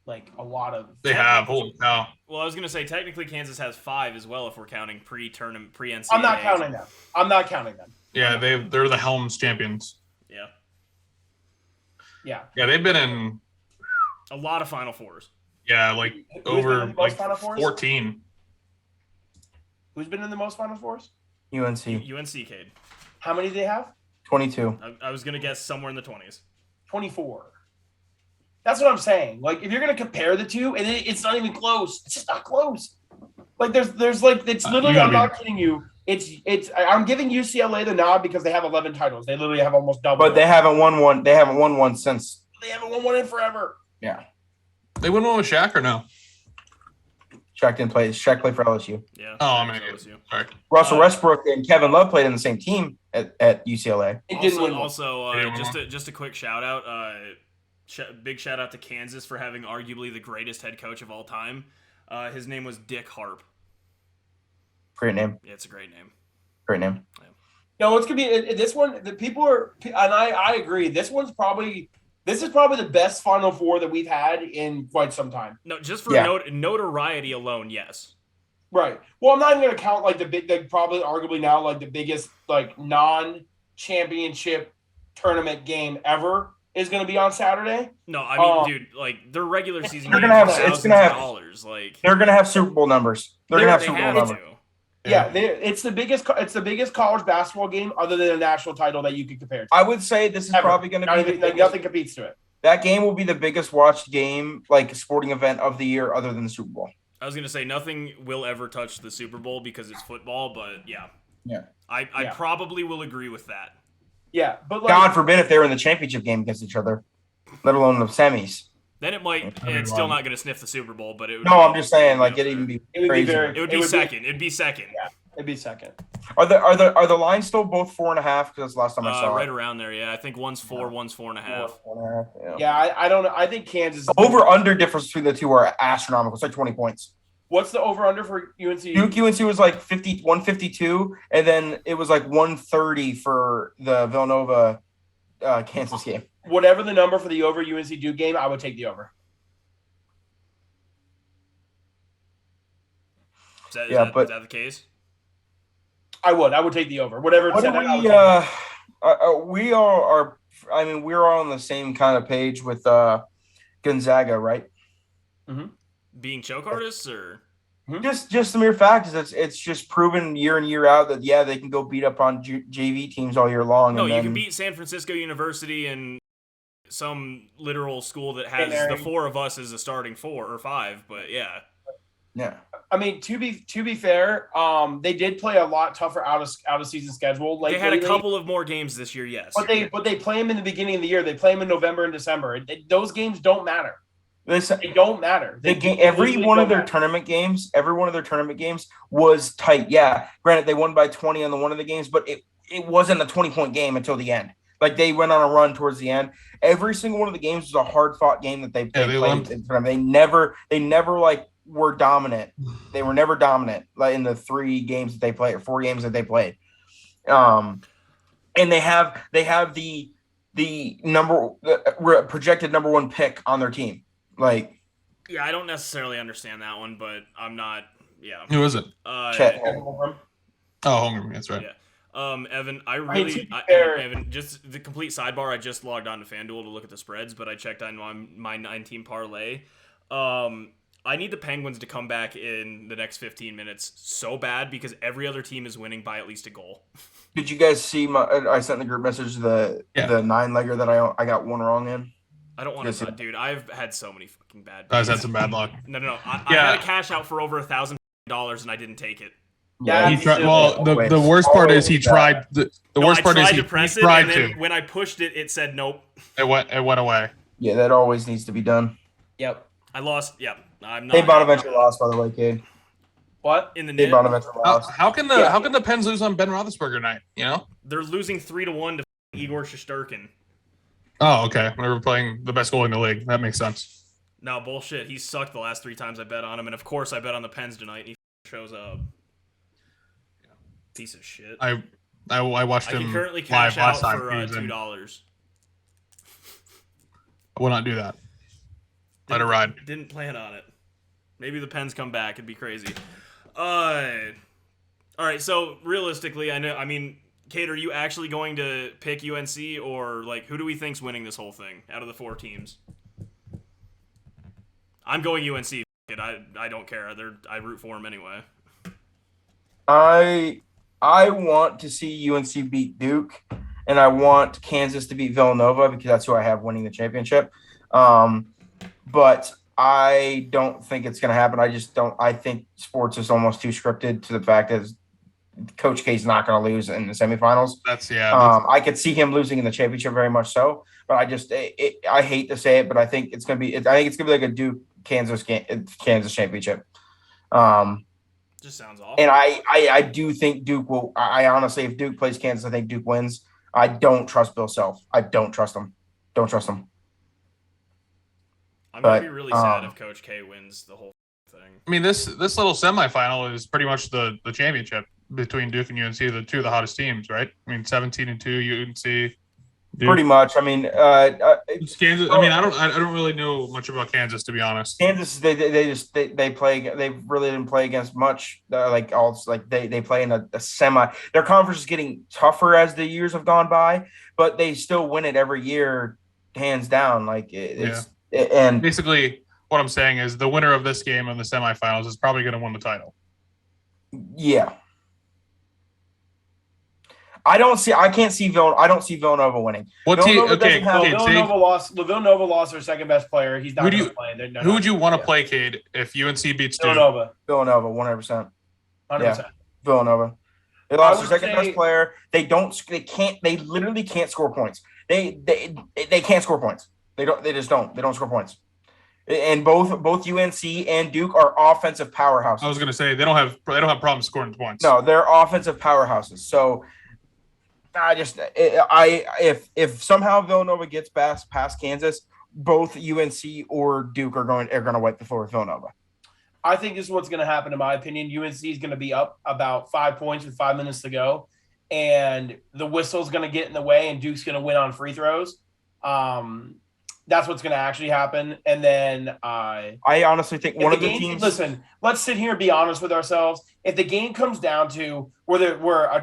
like a lot of. They have. Holy cow. Well, I was gonna say technically Kansas has 5 as well if we're counting pre-tournament, pre-NCAA. I'm not counting them. Yeah, they're the Helms champions. Yeah, Yeah. Yeah, they've been in. a lot of Final Fours. Yeah, like Who's been over in the most like Final Fours? 14. Who's been in the most Final Fours? UNC UNC, Cade. How many do they have? 22. I was gonna guess somewhere in the 20s. 24. That's what I'm saying. Like, if you're gonna compare the two, and it's not even close. It's just not close. Like, there's like it's literally. You gotta I'm not kidding you. I'm giving UCLA the nod because they have 11 titles. They literally have almost double. But they haven't won one. They haven't won one since. They haven't won one in forever. Yeah. They won one with Shaq or no? Shaq didn't play. Shaq played for LSU. Yeah. Oh, Shaq man. was LSU. Sorry. Russell Westbrook and Kevin Love played in the same team at UCLA. It didn't win. Also, They didn't win just a quick shout out. Big shout out to Kansas for having arguably the greatest head coach of all time. His name was Dick Harp. Great name. Yeah, it's a great name. Great name. No, it's gonna be this one. The people are, and I agree. This is probably the best Final Four that we've had in quite some time. No, just for notoriety alone, yes. Right. Well, I'm not even gonna count like the big, like probably arguably now like the biggest like non-championship tournament game ever is gonna be on Saturday. No, I mean, dude, like their regular season They're games gonna are have- it's thousands gonna of have- dollars. Like They're gonna have Super Bowl numbers. They're gonna have they Super Bowl have numbers. to. Yeah, it's the biggest college basketball game other than a national title that you could compare to. I would say this is Ever. probably going to be the biggest, Nothing competes to it. that game will be the biggest watched game, like sporting event of the year, other than the Super Bowl. I was gonna say nothing will ever touch the Super Bowl because it's football, but yeah, I Yeah. probably will agree with that. Yeah, but like, God forbid if they were in the championship game against each other, let alone the semis. Then it might. It's still not gonna sniff the Super Bowl, but it would. No, I'm just saying, like it'd even be it would crazy. be very. It would be second. It'd be second. It'd be second. Are the lines still both 4.5? Because that's the last time I saw Right it. around there, yeah. I think one's 4, one's 4.5. 4.5, Yeah, I don't know. I think Kansas. The over/under difference between the two are astronomical. It's like 20 points. What's the over under for UNC? Duke UNC was like 152, and then it was like 130 for the Villanova Kansas game. Whatever the number for the over UNC Duke game, I would take the over. Is that the case? I would take the over. Whatever. What It's do we are. I mean, we're all on the same kind of page with Gonzaga, right? Being choke artists, or Just the mere fact is it's just proven year in year out that they can go beat up on JV teams all year long. no, and you then, can beat San Francisco University and some literal school that has St. the Mary. 4 of us as a starting 4 or 5. But yeah, yeah. I mean, to be fair, they did play a lot tougher out of season schedule. Like they had a lately, couple of more games this year. Yes, but they play them in the beginning of the year. They play them in November and December. Those games don't matter. Listen, They don't matter. every one of their tournament games was tight. Yeah, granted they won by 20 on the one of the games, but it wasn't a 20-point game until the end. Like they went on a run towards the end. Every single one of the games was a hard fought game that they played. They never like were dominant. They were never dominant like in the 3 games that they played or 4 games that they played. And they have the projected number one pick on their team. Like, Yeah, I don't necessarily understand that one, but I'm not. Yeah. Who is it? Chet Holmgren. Oh, Holmgren. That's right. Yeah. Evan, to be fair- Evan, just the complete sidebar. I just logged on to FanDuel to look at the spreads, but I checked on my 9-team parlay. I need the Penguins to come back in the next 15 minutes so bad because every other team is winning by at least a goal. Did you guys see I sent in the group message the 9-legger that I got one wrong in? I don't want to, dude. I've had so many fucking bad. I've had some bad luck. No. I had a cash out for over $1,000 and I didn't take it. Yeah, He tried. Well, the worst part is he tried. The worst part is he tried to. When I pushed it, it said nope. It went away. Yeah, that always needs to be done. Yep. I lost. Yeah, I'm not. They Bonaventure lost, by the way, Cade. What? In the They net, Bonaventure lost. How can the Pens lose on Ben Roethlisberger night? You know. they're losing 3-1 to Igor Shesterkin. Oh, okay. We were playing the best goalie in the league. That makes sense. No, bullshit. He sucked the last 3 times I bet on him, and of course I bet on the Pens tonight, and he shows up. Piece of shit. I watched I him can currently live cash out last time. for He was in. $2. I will not do that. Let it ride. Didn't plan on it. Maybe the Pens come back. It'd be crazy. All right. So realistically, I mean, Kate, are you actually going to pick UNC or like who do we think's winning this whole thing out of the 4 teams? I'm going UNC. I don't care. I root for them anyway. I want to see UNC beat Duke, and I want Kansas to beat Villanova because that's who I have winning the championship. But I don't think it's going to happen. I just don't. I think sports is almost too scripted to the fact that Coach K is not going to lose in the semifinals. I could see him losing in the championship very much so, but I hate to say it, but I think it's going to be. I think it's going to be like a Duke Kansas championship. Just sounds awful. And I do think Duke will. I honestly, if Duke plays Kansas, I think Duke wins. I don't trust Bill Self. I don't trust him. Don't trust him. I'm gonna be really sad if Coach K wins the whole thing. I mean, this little semifinal is pretty much the championship between Duke and UNC, the 2 of the hottest teams, right? I mean, 17-2 UNC. Duke. Pretty much. I mean, It's Kansas. I mean, I don't really know much about Kansas, to be honest. Kansas, they play. They really didn't play against much. They play in a semi. Their conference is getting tougher as the years have gone by, but they still win it every year, hands down. And basically, what I'm saying is the winner of this game in the semifinals is probably going to win the title. Yeah. I can't see Villanova. I don't see Villanova winning. What team? Okay, Villanova lost their second best player. He's not going to play. Who would you want to play, Cade, if UNC beats Duke? Villanova, 100%. 100%. Yeah, Villanova. They lost their second best player. They literally can't score points. They can't score points. They just don't. They don't score points. And both UNC and Duke are offensive powerhouses. I was going to say they don't have problems scoring points. No, they're offensive powerhouses. So if somehow Villanova gets past Kansas, both UNC or Duke are going to wipe the floor with Villanova. I think this is what's going to happen, in my opinion. UNC is going to be up about 5 points with 5 minutes to go, and the whistle's going to get in the way, and Duke's going to win on free throws. That's what's going to actually happen. And then I honestly think one of the teams. Listen, let's sit here and be honest with ourselves. If the game comes down to where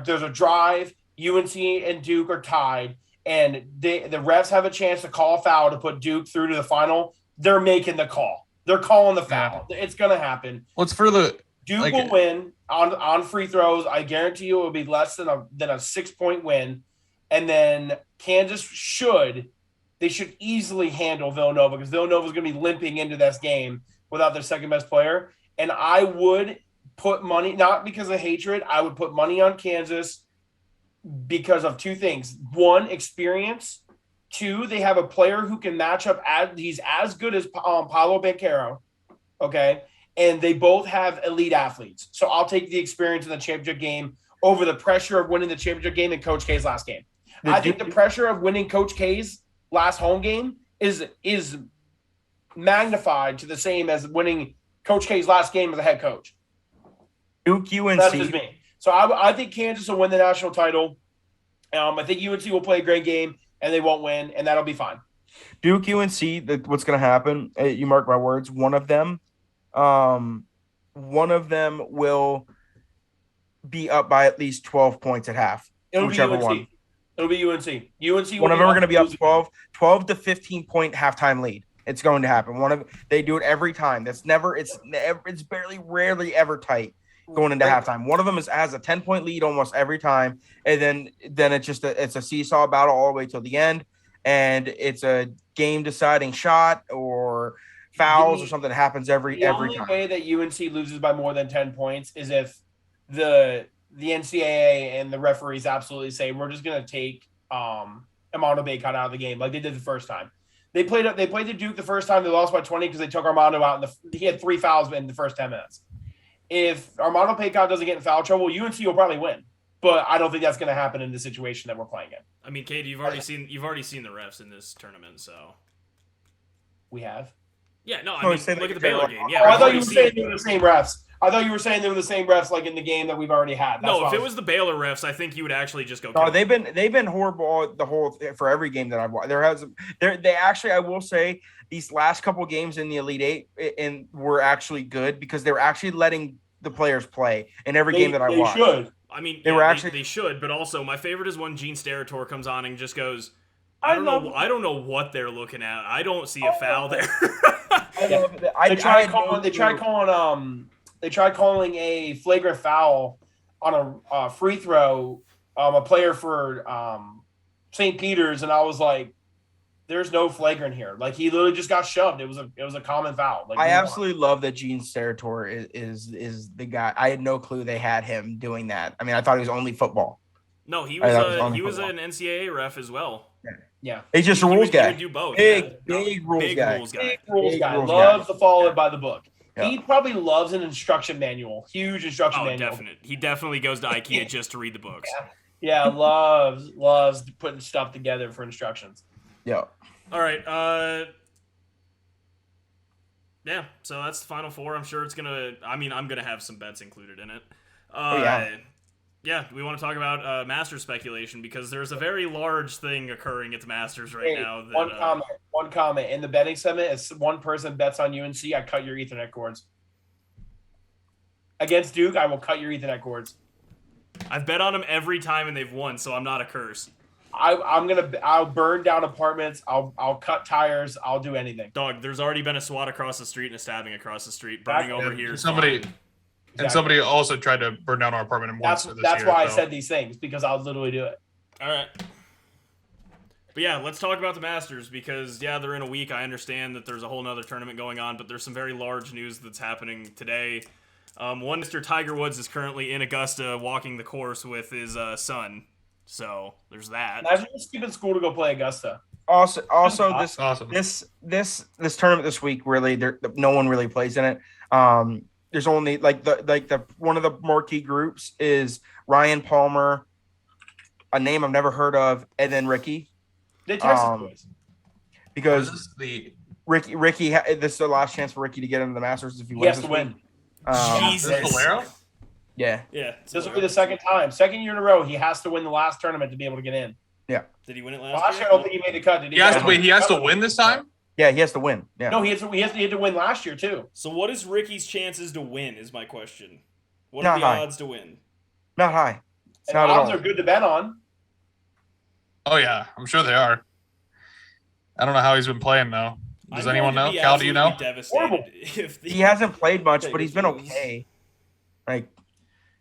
there's a drive, UNC and Duke are tied, and the refs have a chance to call a foul to put Duke through to the final, they're making the call. They're calling the foul. Yeah. It's going to happen. Well, it's for the Duke will win on free throws. I guarantee you it will be less than a 6-point win. And then Kansas should easily handle Villanova because Villanova is going to be limping into this game without their second best player. And I would put money, not because of hatred, I would put money on Kansas because of 2 things. 1, experience. 2, they have a player who can match up. He's as good as Paolo Banchero, okay? And they both have elite athletes. So I'll take the experience in the championship game over the pressure of winning the championship game in Coach K's last game. I think the pressure of winning Coach K's last home game is magnified to the same as winning Coach K's last game as a head coach. Duke, UNC. That's just me. So I think Kansas will win the national title. I think UNC will play a great game. and they won't win, and that'll be fine. Duke UNC. What's going to happen? You mark my words. One of them will be up by at least 12 points at half. It'll whichever be UNC. one. It'll be UNC. UNC. One of them are going to be up 12 to 15 point halftime lead. It's going to happen. They do it every time. It's rarely ever tight going into halftime. One of them has a 10-point lead almost every time, and then it's a seesaw battle all the way till the end, and it's a game deciding shot or fouls or something that happens every time. The only way that UNC loses by more than 10 points is if the NCAA and the referees absolutely say we're just going to take Armando Bacot out of the game like they did the first time. They played the Duke the first time. They lost by 20 because they took Armando out. He had 3 fouls in the first 10 minutes. If Armando Bacot doesn't get in foul trouble, UNC will probably win. But I don't think that's going to happen in the situation that we're playing in. I mean, Kate, you've already seen the refs in this tournament, so we have. Yeah, no, I mean, look at the Baylor game. Yeah, I thought you were saying they were the same refs. I thought you were saying they were the same refs like in the game that we've already had. No, if it was the Baylor refs, I think you would actually just go. No, they've been horrible for every game that I've watched. I will say these last couple games in the Elite Eight were actually good because they were actually letting the players play in every game that I watched. They should. I mean, they should, but also my favorite is when Gene Steratore comes on and just goes, I don't know what they're looking at. I don't see a foul there. They tried calling a flagrant foul on a free throw, a player for St. Peter's, and I was like, "There's no flagrant here. Like he literally just got shoved. It was a common foul." Like I absolutely love that Gene Steratore is the guy. I had no clue they had him doing that. I mean, I thought he was only football. No, he was an NCAA ref as well. Yeah. He's just a rules guy. He would do both. Big rules guy. Big rules guy. Loves to follow it by the book. Yeah. He probably loves an instruction manual. Huge instruction manual. Definitely. He definitely goes to IKEA just to read the books. Yeah, loves putting stuff together for instructions. Yeah. All right. Yeah, so that's the Final Four. I'm sure I'm going to have some bets included in it. Yeah, we want to talk about Masters speculation because there's a very large thing occurring at the Masters right now. One comment. In the betting segment, if one person bets on UNC, I cut your Ethernet cords. Against Duke, I will cut your Ethernet cords. I've bet on them every time and they've won, so I'm not a curse. I'll burn down apartments. I'll cut tires. I'll do anything. Dog, there's already been a SWAT across the street and a stabbing across the street. Burning over here. Somebody also tried to burn down our apartment in once. That's why I said these things, because I'll literally do it. All right. But yeah, let's talk about the Masters because, they're in a week. I understand that there's a whole nother tournament going on, but there's some very large news that's happening today. One, Mr. Tiger Woods is currently in Augusta walking the course with his son. So there's that. Imagine just skipping school to go play Augusta. Also, awesome. This tournament this week really, no one really plays in it. There's only the one of the marquee groups is Ryan Palmer, a name I've never heard of, and then Ricky. They Texas boys. Because Ricky, this is the last chance for Ricky to get into the Masters if he wins. He has to win. Jesus. Yeah. This will be the second time. Second year in a row, he has to win the last tournament to be able to get in. Yeah. Did he win it last year? I don't think he made the cut. Did he? He has to win this time? Yeah, he has to win. Yeah. No, he had to win last year too. So what is Ricky's chances to win is my question. What are the odds to win? Not high. The odds are good to bet on. Oh yeah, I'm sure they are. I don't know how he's been playing though. Does anyone know? Cal, do you know? He hasn't played much, but he's been okay. Like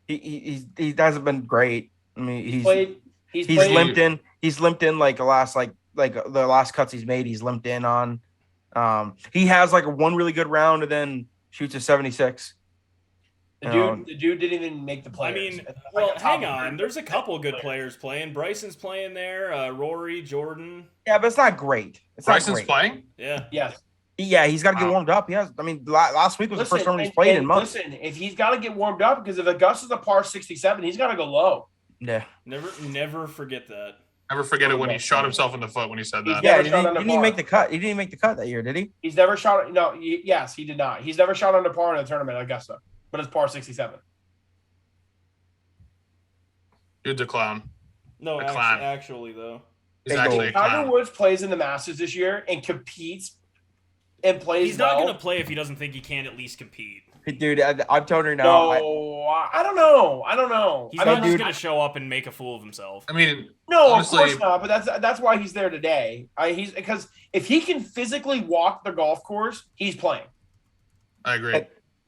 he hasn't been great. I mean, he's limped in. He's limped in like the last cuts he's made. He's limped in on. He has like one really good round and then shoots a 76. The dude didn't even make the players. I mean, hang on. There's a couple good players playing. Bryson's playing there. Rory, Jordan. Yeah, but it's not great. Bryson's playing? Yeah. Yes. Yeah, he's got to get warmed up. Yes, I mean, last week was the first time he's played in months. Listen, if he's got to get warmed up, because if Augusta's a par 67, he's got to go low. Yeah. Never forget that. Never forget it when he shot himself in the foot when he said that. Yeah, he didn't even make the cut. He didn't even make the cut that year, did he? He's never shot. No, yes, he did not. He's never shot under par in a tournament at Augusta, but it's par 67. Dude's a clown. No, actually, though. He's Big actually old a Tiger clown. Woods plays in the Masters this year and competes and plays He's not well. going to play if he doesn't think he can at least compete. Dude, I'm telling her now. No, I don't know. I don't know. He's I not mean, just going to show up and make a fool of himself. I mean, no, honestly, of course not. But that's why he's there today. He's because if he can physically walk the golf course, he's playing. I agree.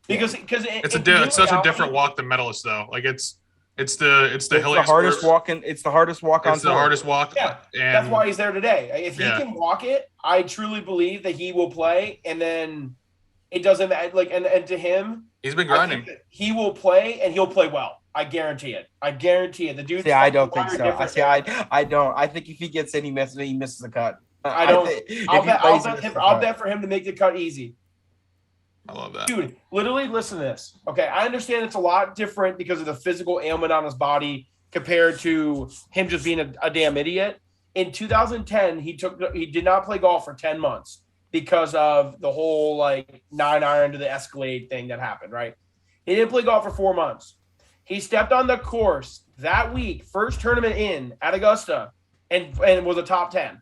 Because It's such a different walk than medalist though. Like it's the hilliest hardest course. walk. It's the hardest walk on It's the tour. hardest walk. Yeah, and that's why he's there today. If he Yeah. can walk it, I truly believe that he will play. And then it doesn't matter. Like and to him, he's been I grinding. think that he will play and he'll play well. I guarantee it. I guarantee it. The dude's See, I don't think fucking so. different. I don't. I think if he gets in, he misses the cut. I don't. I'll I'll bet for him to make the cut easy. I love that. Dude, literally listen to this. Okay, I understand it's a lot different because of the physical ailment on his body compared to him just being a damn idiot. In 2010, he did not play golf for 10 months because of the whole like 9-iron to the Escalade thing that happened, right? He didn't play golf for 4 months. He stepped on the course that week, first tournament in at Augusta, and was a top 10.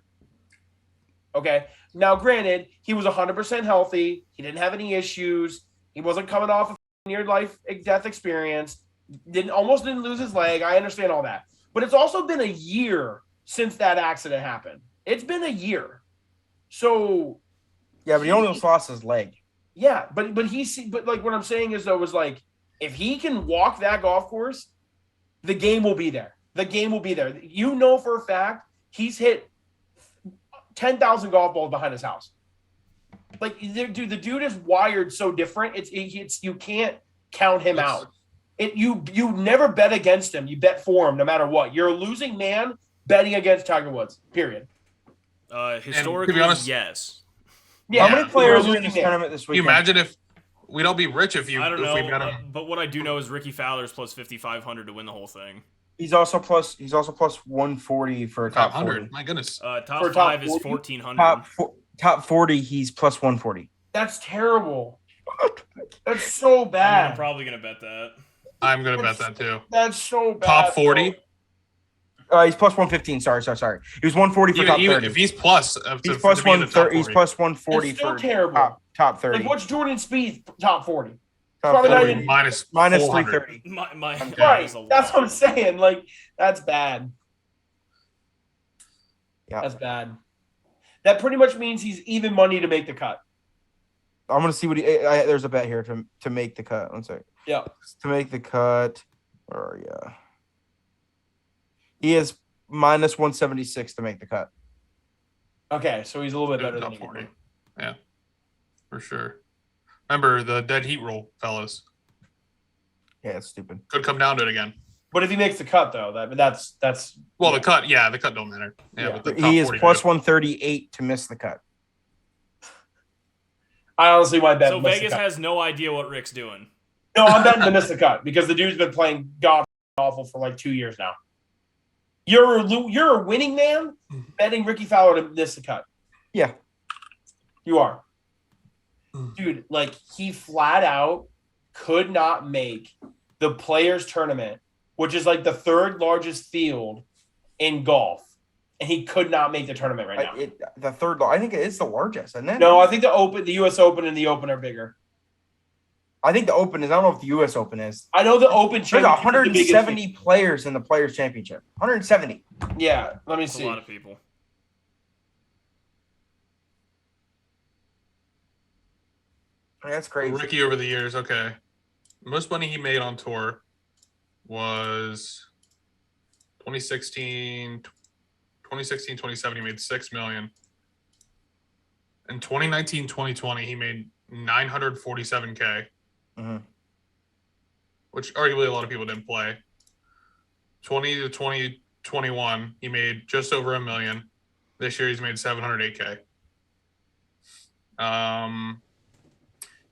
Okay. Now, granted, he was 100% healthy. He didn't have any issues. He wasn't coming off a near-life death experience. Almost didn't lose his leg. I understand all that. But it's also been a year since that accident happened. It's been a year. So, yeah, but he only lost his leg. yeah, but like what I'm saying is though, was like if he can walk that golf course, the game will be there. The game will be there. You know for a fact he's hit 10,000 golf balls behind his house. Like, dude, the dude is wired so different. It's you can't count him out. You never bet against him. You bet for him no matter what. You're a losing man betting against Tiger Woods. Period. Historically, to be honest, yes. Yeah. How many players You're are a in this losing man. tournament this Can you weekend? imagine if we'd all be rich if I don't we bet know, him? but what I do know is Ricky Fowler's plus 5,500 to win the whole thing. He's also plus 140 for a top 40. 500. My goodness. Top For top 5 is 40? 1,400. Top 40, he's plus 140. That's terrible. That's so I mean, bad. I'm probably gonna bet that. I'm gonna bet that too. That's so bad. Top 40. He's plus 115. Sorry. He was 140 for top 30. If he's plus, He's plus 130. He's plus 140 It's still for terrible. top 30. Like, what's Jordan Speed's top 40? Top probably not 40. even- minus 330. My Right. is a lot. That's what I'm saying. Like, that's bad. Yeah. That's bad. That pretty much means he's even money to make the cut. I'm gonna see what there's a bet here to make the cut. One second. Yeah. To make the cut, or yeah, he is minus 176 to make the cut. Okay, so he's a little bit better than top you. 40. Yeah, for sure. Remember the dead heat rule, fellas. Yeah, it's stupid. Could come down to it again. But if he makes the cut, though, that's Well, yeah. the cut don't matter. Yeah, Yeah. but the top He is 40 plus do. 138 to miss the cut. I honestly might bet. So miss the Vegas cut. has no idea what Rick's doing. No, I'm betting to miss the cut because the dude's been playing god awful for like 2 years now. You're a winning man betting Ricky Fowler to miss the cut. Yeah. You are. Dude, like he flat out could not make the Players Tournament, which is like the third largest field in golf. And he could not make the tournament right now. The third, I think it is the largest, isn't it? No, I think the U.S. Open and the Open are bigger. I think the Open is. I don't know if the U.S. Open is. I know the Open There's Championship is the biggest 170 players in the Players Championship. 170. field. Yeah, let me That's a see. lot of people. That's crazy. Ricky over the years. Okay, most money he made on tour was 2016, 2017, he made $6 million. In 2019, 2020, he made $947K, Mhm. which arguably a lot of people didn't play. 20 to 2021, he made just over $1 million. This year, he's made $708K.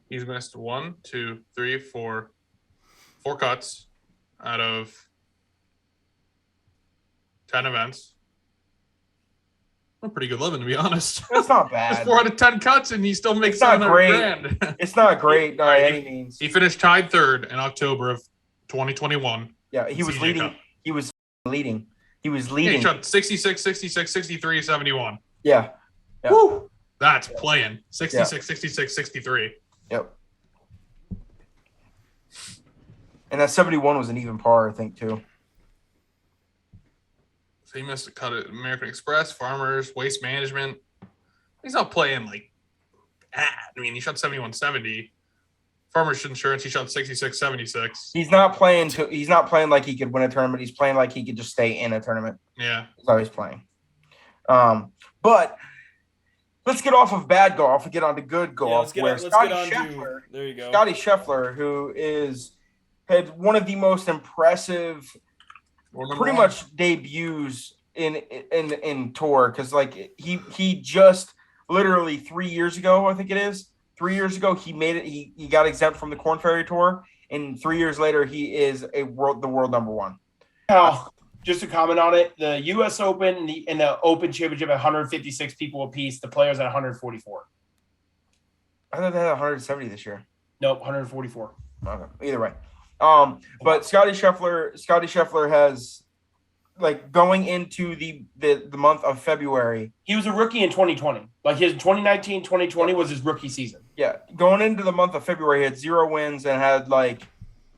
He's missed 1, 2, 3, 4 cuts out of 10 events. A pretty good living, to be honest. That's not Just bad. 4 out of 10 cuts, and he still makes It's not 700 great. grand. It's not great by any means. He finished tied third in October of 2021. Yeah, he was CJ leading. Cup. He was leading. He was Yeah, leading. he shot 66, 66, 63, 71. Yeah. Woo! That's playing. 66, 66, 63. Yep. And that 71 was an even par, I think, too. So he missed a cut at American Express, Farmers, Waste Management. He's not playing like that. I mean, he shot 71, 70. Farmers Insurance, he shot 66, 76. He's not playing like he could win a tournament. He's playing like he could just stay in a tournament. Yeah. That's how he's playing. But let's get off of bad golf and get on to good golf. Let's get on to there you go. Scottie Scheffler, who had one of the most impressive pretty much debuts in tour, because like he just literally 3 years ago, I think it is 3 years ago, he made it. He got exempt from the Corn Ferry Tour, and 3 years later, he is the world number one. Now, just to comment on it, the U.S. Open and the Open Championship at 156 people apiece. The players at 144. I thought they had 170 this year. Nope, 144. Okay. Either way, but Scottie Scheffler has, like, going into the month of February. He was a rookie in 2020. Like his 2019-2020 was his rookie season. Yeah, going into the month of February, he had 0 wins and had like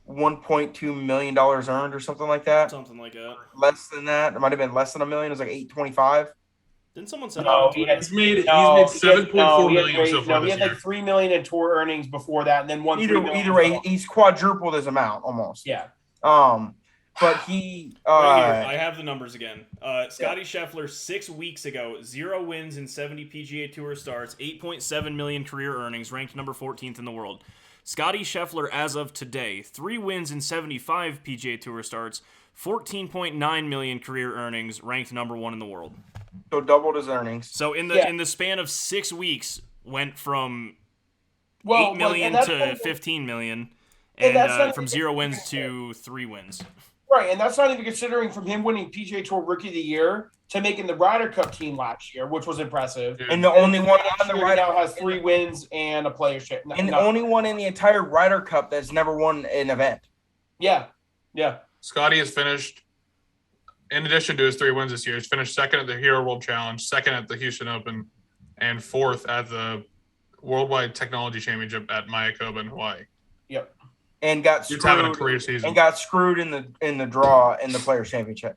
$1.2 million earned or something like that. Something like that. Less than that. It might have been less than $1 million. It was like 825. Didn't someone say No, that? He's made 7.4 million so far he this had year. like $3 million in tour earnings before that, and then one. Either way, he's quadrupled his amount almost. Yeah. But he right here, I have the numbers again. Scottie Scheffler 6 weeks ago, 0 wins in 70 PGA Tour starts, 8.7 million career earnings, ranked number 14th in the world. Scottie Scheffler, as of today, 3 wins in 75 PGA Tour starts, 14.9 million career earnings, ranked number 1 in the world. So doubled his earnings. So in the span of 6 weeks, went from 8 million to 15 million, and from 0 wins to 3 wins. Right, and that's not even considering from him winning PGA Tour Rookie of the Year to making the Ryder Cup team last year, which was impressive. And the only one on the Ryder now has 3 wins and a player's ship. And the only one in the entire Ryder Cup that's never won an event. Yeah. Scottie has finished, in addition to his 3 wins this year, he's finished second at the Hero World Challenge, second at the Houston Open, and 4th at the Worldwide Technology Championship at Mayakoba in Hawaii. Yep. And got screwed. He's having a career season. And got screwed in the draw in the Players Championship.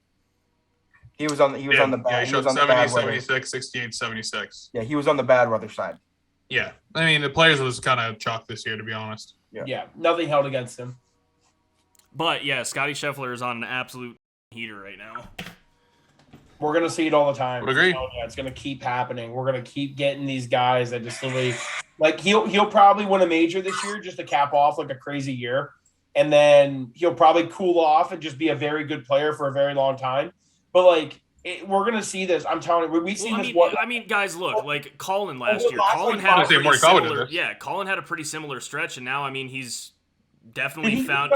He was on the bad. Yeah, he shot 70, 76, 68, 76. Yeah, he was on the bad weather side. Yeah, I mean the Players was kind of chalk this year, to be honest. Yeah, nothing held against him. But yeah, Scottie Scheffler is on an absolute heater right now. We're gonna see it all the time. Would agree. It's gonna keep happening. We're gonna keep getting these guys that just really, like, he'll probably win a major this year just to cap off like a crazy year, and then he'll probably cool off and just be a very good player for a very long time. But like, we're gonna see this. I'm telling you, we've seen this. I mean, guys, look, like Colin last year. Colin had a pretty similar stretch, and now I mean he's definitely found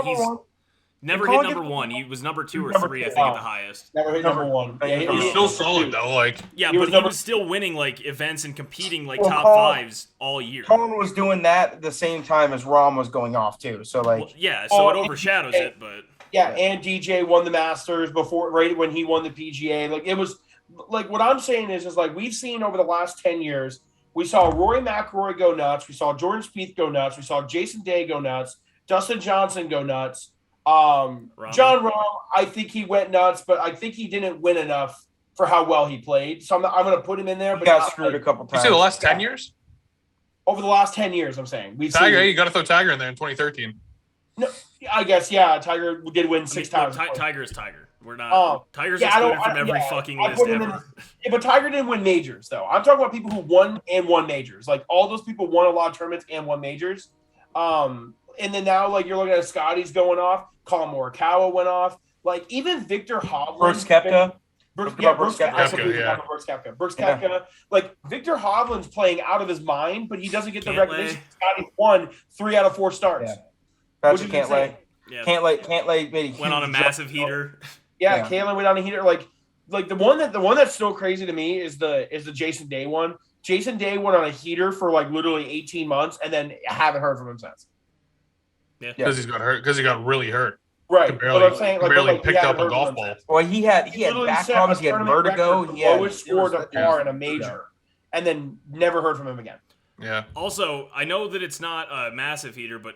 never hit number 1. He was number 2 or 3, I think, at the highest. Never hit number 1. Yeah, he was still solid though. Like he was still winning like events and competing like top 5s all year. Colin was doing that at the same time as Rahm was going off too. So like, so it overshadows it, but. Yeah, and DJ won the Masters before, right when he won the PGA. Like, it was like, what I'm saying is like, we've seen over the last 10 years, we saw Rory McIlroy go nuts, we saw Jordan Spieth go nuts, we saw Jason Day go nuts, Dustin Johnson go nuts. John Rahm, I think he went nuts, but I think he didn't win enough for how well he played. So I'm going to put him in there. But he got screwed a couple times. You see the last 10 years? Over the last 10 years, I'm saying. Tiger, you got to throw Tiger in there in 2013. No, I guess, yeah. Tiger did win 6 times. Tiger is Tiger. We're not. Tiger's excluded from every fucking list ever. But Tiger didn't win majors, though. I'm talking about people who won majors. Like, all those people won a lot of tournaments and won majors. And then now, like, you're looking at Scotty's going off. Colin Morikawa went off. Like, even Victor Hovland. Brooks Koepka. Brooks Koepka. Like, Victor Hovland's playing out of his mind, but he doesn't get the recognition. Scotty won 3 out of 4 starts. Yeah. Patrick Cantlay. Yeah. Cantlay went on a massive heater. Yeah, Cantlay went on a heater. Like the one that's still crazy to me is the Jason Day one. Jason Day went on a heater for like literally 18 months, and then I haven't heard from him since. Yeah, because he got hurt. Because he got really hurt. Right. Could But I'm saying, like, barely he picked hadn't up a heard golf from ball. him. Well, he had Literally back set problems, a he had tournament vertigo, record for he had lowest score to par in a yeah. major, and then never heard from him again. Yeah. Also, I know that it's not a massive heater, but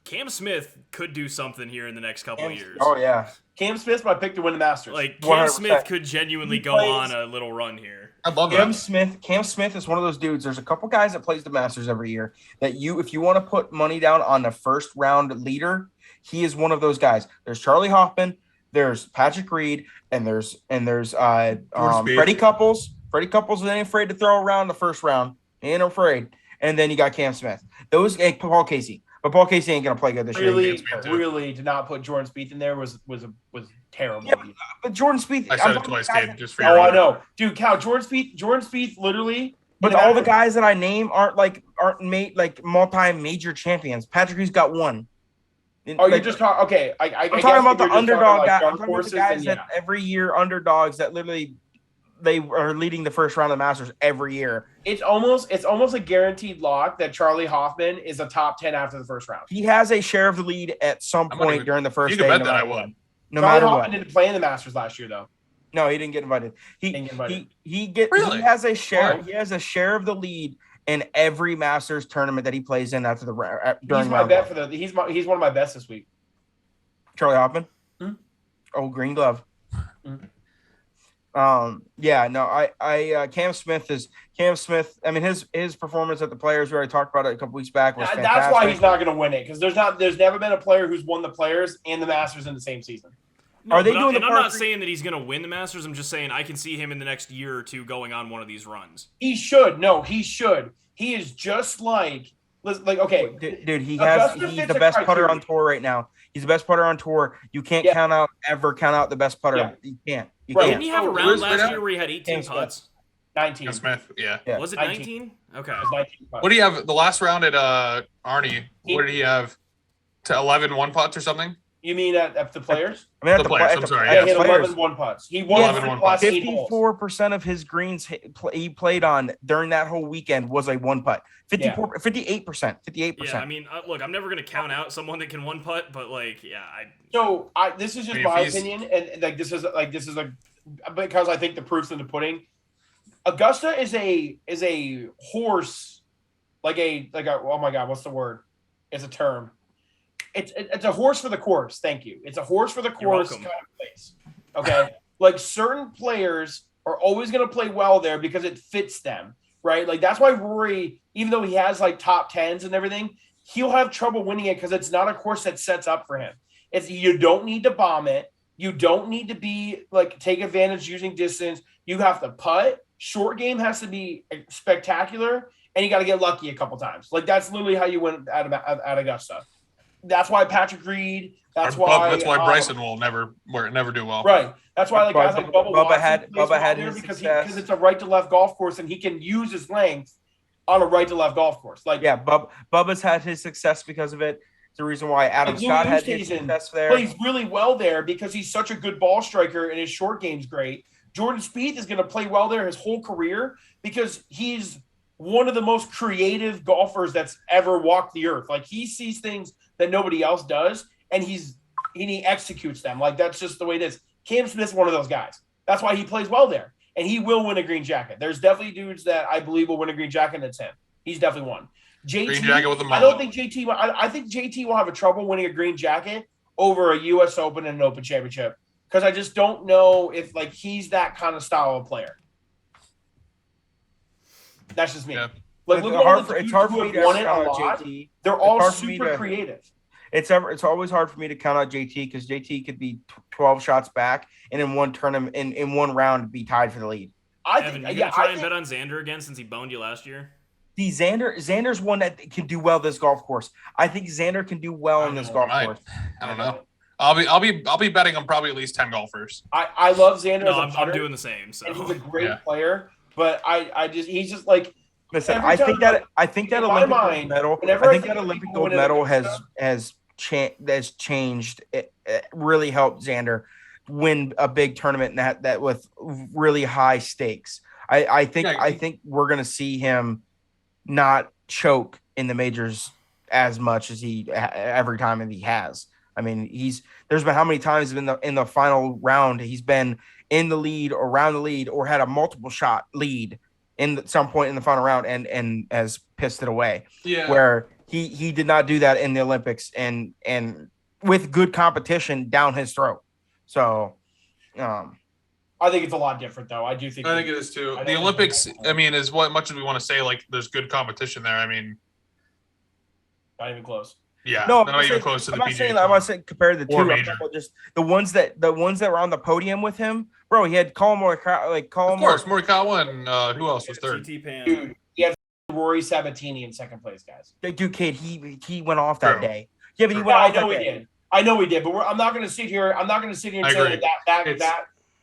Cam Smith could do something here in the next couple of years. Oh yeah. Cam Smith's my pick to win the Masters. Like, Cam 100%. Smith could genuinely go on a little run here. I love Cam that. Smith is one of those dudes. There's a couple guys that plays the Masters every year that if you want to put money down on the first round leader, he is one of those guys. There's Charlie Hoffman, there's Patrick Reed, and there's Freddie Couples. Freddie Couples ain't afraid to throw around the first round. He ain't afraid. And then you got Cam Smith. Paul Casey. But Paul Casey ain't gonna play good this year. Really, to not put Jordan Spieth in there was terrible. Yeah, but Jordan Spieth. I said it twice, Gabe, just for Oh, your I know, dude. Cal, Jordan Spieth, literally. But all the guys that I name aren't multi-major champions. Patrick Reed's got one. Oh, you're just talking. Okay, I'm talking about the underdog guys. I'm talking about horses, the guys that every year underdogs that literally they are leading the first round of the Masters every year. It's almost a guaranteed lock that Charlie Hoffman is a top 10 after the first round. He has a share of the lead at some point during the first you day. can bet that I won. No Charlie matter Hoffman what. didn't play in the Masters last year though. No, he didn't get invited. He Really? has a share. Wow. He has a share of the lead in every Masters tournament that he plays in after during He's my round bet one. he's one of my bets this week. Charlie Hoffman. Hmm? Oh, green glove. Hmm. Cam Smith. I mean, his performance at the Players, we already talked about it a couple weeks back, was fantastic. That's why he's not going to win it because there's never been a player who's won the Players and the Masters in the same season. No, Are they doing I'm the not saying that he's going to win the Masters. I'm just saying I can see him in the next year or two going on one of these runs. He should. No, he should. He is just like okay, dude. He's the best putter on tour right now. He's the best putter on tour. You can't count out the best putter. Yeah. You can't. Didn't he have a round where's last that? year where he had 18 putts? 19. Smith, yeah. Was it 19? Okay. It was 19 What do you have the last round at Arnie? What did he have? To 11 one putts or something? You mean at the Players? I mean, The Players, I'm sorry, Yeah, yeah. he had Players. 11 one putts. He won 11 the one last putts. 8 holes. 54% of his greens he played on during that whole weekend was a one putt. 58%. Yeah, I mean, look, I'm never going to count out someone that can one putt, but So this is just my opinion, and this is because I think the proof's in the pudding. Augusta is a horse, like a oh my god, what's the word? It's a term. It's a horse for the course. Thank you. It's a horse for the course kind of place. Okay, like certain players are always going to play well there because it fits them, right? Like that's why Rory, even though he has like top 10s and everything, he'll have trouble winning it because it's not a course that sets up for him. You don't need to bomb it. You don't need to be like take advantage using distance. You have to putt. Short game has to be spectacular, and you got to get lucky a couple times. Like that's literally how you win at Augusta. That's why Patrick Reed. That's why Bryson will never do well. Right. That's why like guys like Bubba had his because success. it's a right to left golf course, and he can use his length on a right to left golf course. Like Bubba's had his success because of it. It's the reason why Adam Scott had his success there. Plays really well there because he's such a good ball striker and his short game's great. Jordan Spieth is going to play well there his whole career because he's one of the most creative golfers that's ever walked the earth. Like he sees things that nobody else does, and he executes them. Like that's just the way it is. Cam Smith's one of those guys. That's why he plays well there, and he will win a green jacket. There's definitely dudes that I believe will win a green jacket, and it's him. He's definitely one. JT, green jacket with a mullet. I don't think JT. I think JT will have a trouble winning a green jacket over a U.S. Open and an Open Championship because I just don't know if like he's that kind of style of player. That's just me. Yeah. Like it's hard for me to won it a count out lot. JT. They're all super creative. It's always hard for me to count out JT because JT could be 12 shots back and in one tournament in one round be tied for the lead. Evan, you gonna try and bet on Xander again since he boned you last year? See, Xander's one that can do well this golf course. I think Xander can do well on this golf course. I don't know. I'll be betting on probably at least 10 golfers. I love Xander. No, as a putter, I'm doing the same. So and he's a great player, but he's just like. Listen, I think that Olympic gold medal. I think that Olympic gold medal has changed. It really helped Xander win a big tournament that with really high stakes. I think we're gonna see him not choke in the majors as much as he every time he has. I mean, there's been how many times in the final round he's been in the lead or around the lead or had a multiple shot lead in some point in the final round and has pissed it away. Yeah. Where he did not do that in the Olympics and with good competition down his throat. So, I think it's a lot different, though. I do think. I think it is too. I The don't Olympics, think- I mean, as much as we want to say like there's good competition there. I mean, Not even close. yeah, no, not even close to the I'm not PGA saying I'm not saying compare the two. Or I'm major. talking about just the ones that were on the podium with him, bro. He had Colin Morikawa, Of course, Morikawa and who else was third? TT Pan. Dude, he had Rory Sabatini in second place, guys. Dude, kid, he went off that True. day. Yeah, but he True. went Yeah, I off know that he day. did. I know he did, but I'm not going to sit here. I'm not going to sit here and I say agree.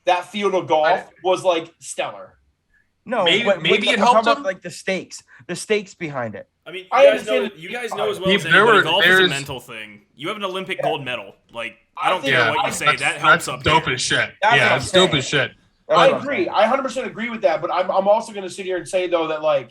that field of golf was like stellar. No, Maybe- but maybe it I'm talking helped about him? like the stakes behind it. I mean, I you guys know understand- as well as There anybody, were- golf is a there's- mental thing. You have an Olympic gold medal. Like, I don't think- care Yeah, what you say. that's, That helps that's up dope here. as shit. That's Yeah, what I'm it's dope saying. as shit. That's I what I'm agree. saying. I 100% agree with that, but I'm also going to sit here and say though that like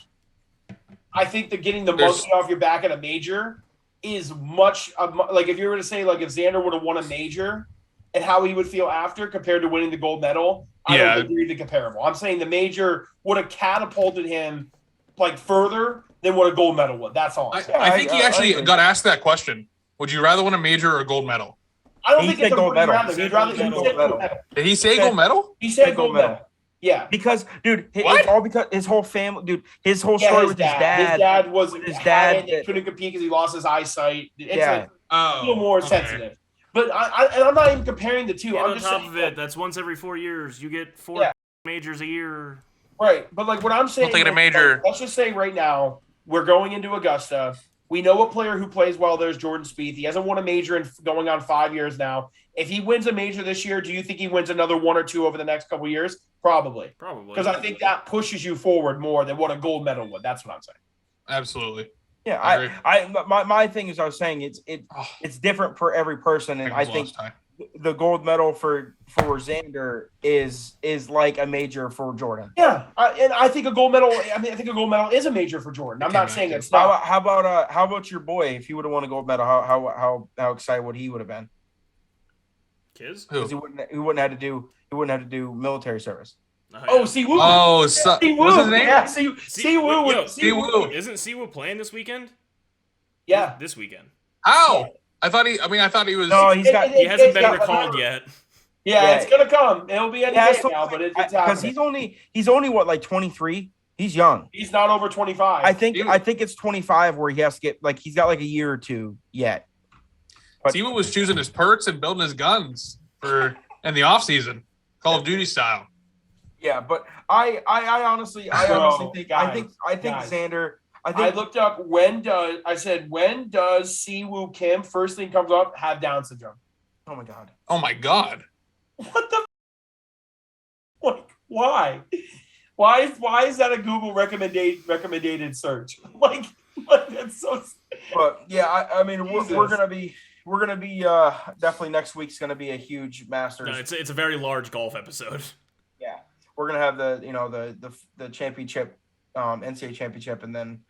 I think that getting the There's- monkey off your back at a major is much like if you were to say like if Xander would have won a major and how he would feel after compared to winning the gold medal, I Yeah. don't agree the comparable. I'm saying the major would have catapulted him like further than what a gold medal would. That's all. I'm saying. I think he I actually agree. got asked that question. Would you rather win a major or a gold medal? I don't He think said it's a gold medal. He'd rather He said he gold said medal. gold medal. Did he say said- gold medal? He said gold medal. Yeah. Because, dude, What? it's all because his whole family, dude, his whole Yeah, story his with dad. His dad was his had dad it, he that- couldn't compete because he lost his eyesight. It's Yeah. like Oh, a little more okay. sensitive. But I'm not even comparing the two. And I'm on just top saying of it, that's once every 4 years. You get 4 Yeah. majors a year. right. But like what I'm saying, We'll take it a is, major. like, let's just say right now we're going into Augusta. We know a player who plays well there is Jordan Spieth. He hasn't won a major in going on 5 years now. If he wins a major this year, do you think he wins another 1 or 2 over the next couple of years? Probably. Probably. Because I think that pushes you forward more than what a gold medal would. That's what I'm saying. Absolutely. Yeah, I my thing is I was saying it's different for every person, and I think Lost time. the gold medal for Xander is like a major for Jordan. Yeah, and I think a gold medal. I think a gold medal is a major for Jordan. I'm not saying it's not. How about your boy? If he would have won a gold medal, how excited would he have been? Kiz? Who? Because he wouldn't have to do military service. Oh, Siwoo. Oh, Siwoo. what's his name? Yeah, Siwoo. Yo, Siwoo. Isn't Siwoo playing this weekend? Yeah. This weekend. How? I thought he was. No, he's got. He hasn't been got- recalled yet. Yeah, Yeah. it's gonna come. It'll be any Yeah, day now, but it's because happening. he's only what, like 23. He's young. He's not over 25. I think it's 25 where he has to get, like, he's got like a year or two yet. But Siwoo was choosing his perks and building his guns for in the off season, Call of Duty style. yeah, but I honestly think guys, Xander. I I think looked up when does Siwoo Kim first thing comes up have Down syndrome? oh my god. Oh my god. What the? Like, why? Why is that a Google recommended search? Like that's so. But yeah, I mean we're Jesus. gonna be definitely next week's gonna be a huge Masters. No, it's a very large golf episode. Yeah, we're gonna have the championship, NCAA championship, and then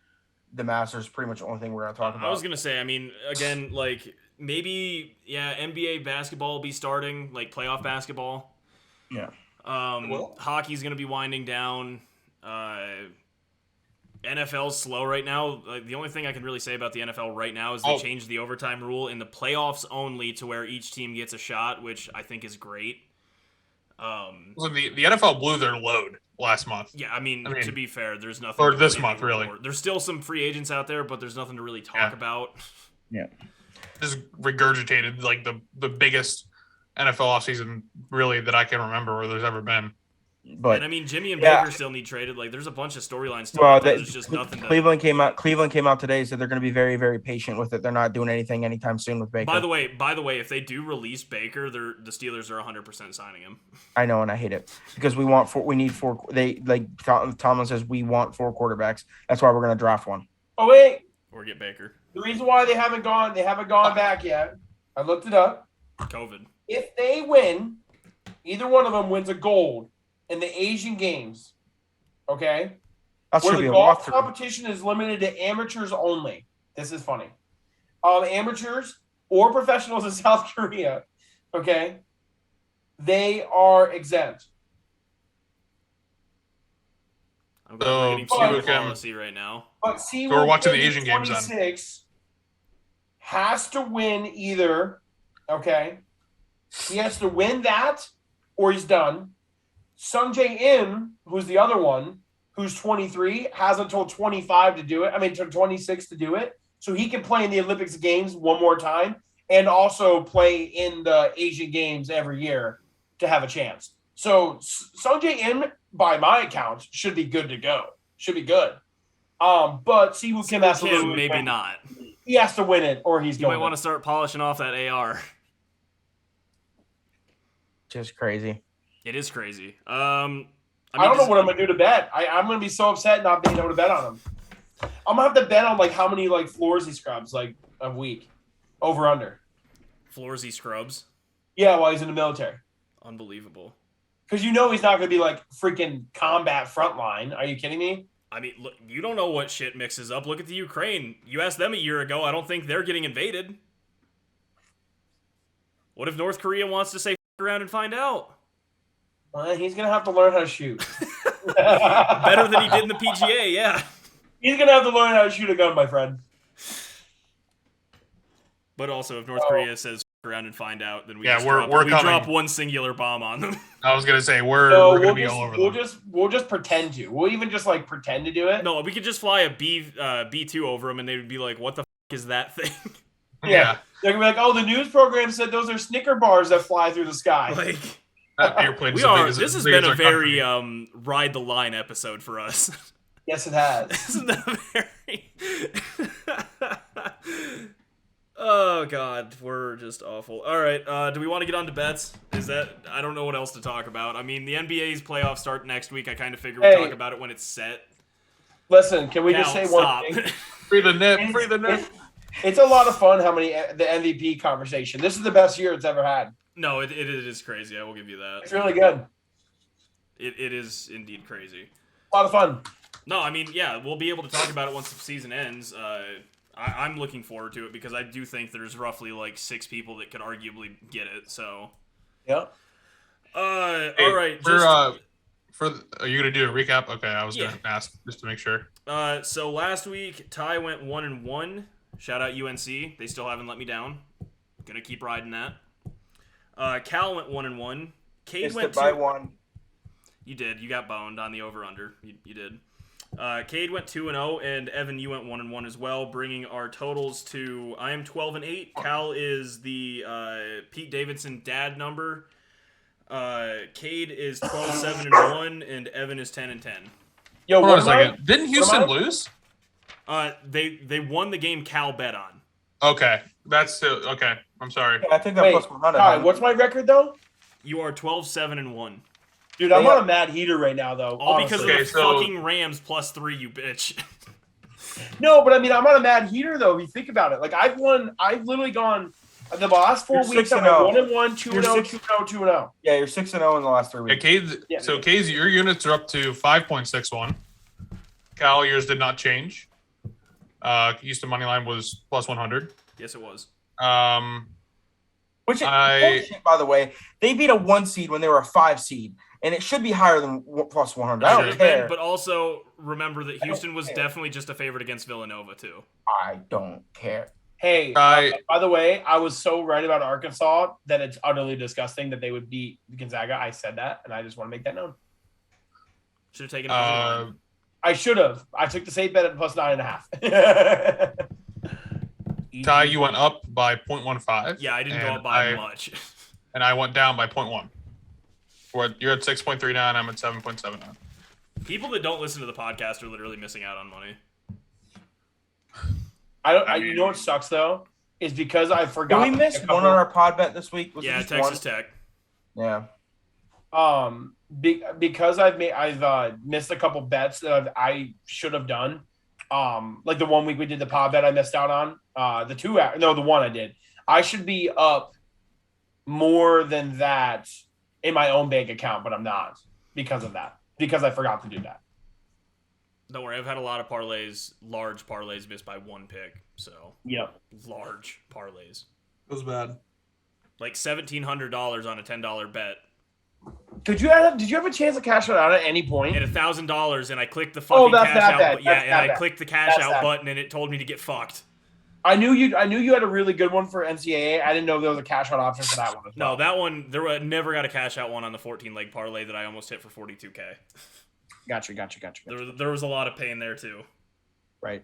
the Masters. Pretty much the only thing we're gonna talk about. I was gonna say, I mean, again, like maybe NBA basketball will be starting, like playoff basketball. Yeah. Hockey's gonna be winding down. NFL's slow right now. Like, the only thing I can really say about the NFL right now is they changed the overtime rule in the playoffs only to where each team gets a shot, which I think is great. So the NFL blew their load last month. Yeah, I mean, to be fair, there's nothing. Or to this really month, really. report. There's still some free agents out there, but there's nothing to really talk about. Yeah. Just regurgitated like the biggest NFL offseason really that I can remember where there's ever been. But And I mean, Jimmy and yeah. Baker still need traded. Like, there's a bunch of storylines still. well, out there. There's just nothing. Cleveland came out today, so they're going to be very, very patient with it. They're not doing anything anytime soon with Baker. By the way, if they do release Baker, the Steelers are 100% signing him. I know, and I hate it because we need four. They like Tomlin says we want 4 quarterbacks. That's why we're going to draft one. Oh wait, Or get Baker. the reason why they haven't gone back yet. I looked it up. COVID. If they win, either one of them wins a gold in the Asian Games. Okay. That Where should be the a golf walkthrough. competition is limited to amateurs only. This is funny. Amateurs or professionals in South Korea, okay, they are exempt. I'm So, reading Siwoo Kim- policy right now. But see, So we're watching the Asian games then. 26 has to win either, okay? He has to win that or he's done. Sung Jae-in, who's the other one, who's 23, has until 25 to do it. I mean, to 26 to do it. So he can play in the Olympics games one more time and also play in the Asian games every year to have a chance. So Sung Jae-in, by my account, should be good to go. Should be good. But Siwoo Kim has to Kim, lose. maybe not. He has to win it, or he's You going. might want to start polishing off that AR. Just crazy. It is crazy. I don't know what I'm gonna do to bet. I'm gonna be so upset not being able to bet on him. I'm gonna have to bet on like how many like floors he scrubs like a week, over under. Floors he scrubs. Yeah, while he's in the military. Unbelievable. Because you know he's not gonna be like freaking combat frontline. Are you kidding me? I mean, look, you don't know what shit mixes up. Look at the Ukraine. You asked them a year ago. I don't think they're getting invaded. What if North Korea wants to say f around and find out? Well, he's gonna have to learn how to shoot. Better than he did in the PGA, yeah. He's gonna have to learn how to shoot a gun, my friend. But also, if North Korea says f around and find out, then we we're coming. drop one singular bomb on them. I was gonna say we're gonna be all over them. We'll just pretend to. We'll even just like pretend to do it. No, we could just fly a B2 over them, and they would be like, "What the f is that thing?" Yeah. They're gonna be like, "Oh, the news program said those are Snicker bars that fly through the sky." Like, That airplane we is are. big as This has big been as a our very country. ride the line episode for us. Yes, it has. Isn't that very? Oh God, we're just awful. All right, do we want to get on to bets? I don't know what else to talk about. I mean, the NBA's playoffs start next week. I kind of figure we'll talk about it when it's set. Listen, can we just Cal, say stop. one thing? Free the net. It's a lot of fun how many the MVP conversation. This is the best year it's ever had. No, it is crazy. I will give you that. It's really good. It is indeed crazy. A lot of fun. No, I mean, yeah, we'll be able to talk about it once the season ends. I'm looking forward to it because I do think there's roughly like 6 people that could arguably get it. So, Yep. all right. Are you gonna do a recap? Okay, I was gonna ask just to make sure. So last week Ty went 1-1. Shout out UNC. They still haven't let me down. Gonna keep riding that. Cal went 1-1. Cade Missed went it by 2. one. You did. You got boned on the over/under. You did. Cade went 2-0, and Evan, you went 1-1 as well, bringing our totals to I am 12-8. Cal is the Pete Davidson dad number. Cade is 12-7-1, and Evan is 10-10. Yo, Hold on a what am I? second. Didn't Houston lose? They won the game Cal bet on. Okay, that's still okay. I'm sorry. Yeah, I think that Wait, plus 100. Ty, what's my record though? You are 12-7-1. Dude, I'm on a mad heater right now though. All honestly. because of the fucking Rams +3, you bitch. No, but I mean, I'm on a mad heater though. If you think about it, like I've literally gone the last 4 You're weeks. I'm 6-0. 1-1, 2-0, You're 2-0, 6 2-0. Yeah, you're 6-0 in the last 3 Yeah, weeks. Cade, Yeah. so Cade's your units are up to 5.61. Cal, yours did not change. Houston money line was +100. Yes, it was. Which is bullshit, by the way. They beat a 1 seed when they were a 5 seed, and it should be higher than plus 100. I don't Should've care. been, but also remember that Houston was definitely just a favorite against Villanova too. I don't care. Hey, I- by the way, I was so right about Arkansas that it's utterly disgusting that they would beat Gonzaga. I said that, and I just want to make that known. Should have taken it. I should have. I took the safe bet at +9.5. Ty, you went up by 0.15. Yeah, I didn't go up by much. And I went down by 0.1. You're at 6.39. I'm at 7.79. People that don't listen to the podcast are literally missing out on money. You know what sucks though is because I forgot. Did we miss one on our pod bet this week? Was it Yeah, just Texas one? Tech. Yeah. Because I've missed a couple bets that I should have done. Like the 1 week we did the pod bet I missed out on. The one I did. I should be up more than that in my own bank account, but I'm not because of that. Because I forgot to do that. Don't worry, I've had a lot of large parlays missed by 1 pick. So Yep. large parlays. was bad. Like $1,700 on a $10 bet. Did you have a chance to cash it out at any point? At $1,000, and I clicked the fucking that's cash that out. bad. But yeah, That's and that I bad. clicked the cash That's out that button, and it told me to get fucked. I knew you had a really good one for NCAA. I didn't know there was a cash out option for that one as well. No, that one never got a cash out one on the 14-leg parlay that I almost hit for 42K. Gotcha. There was a lot of pain there too. Right.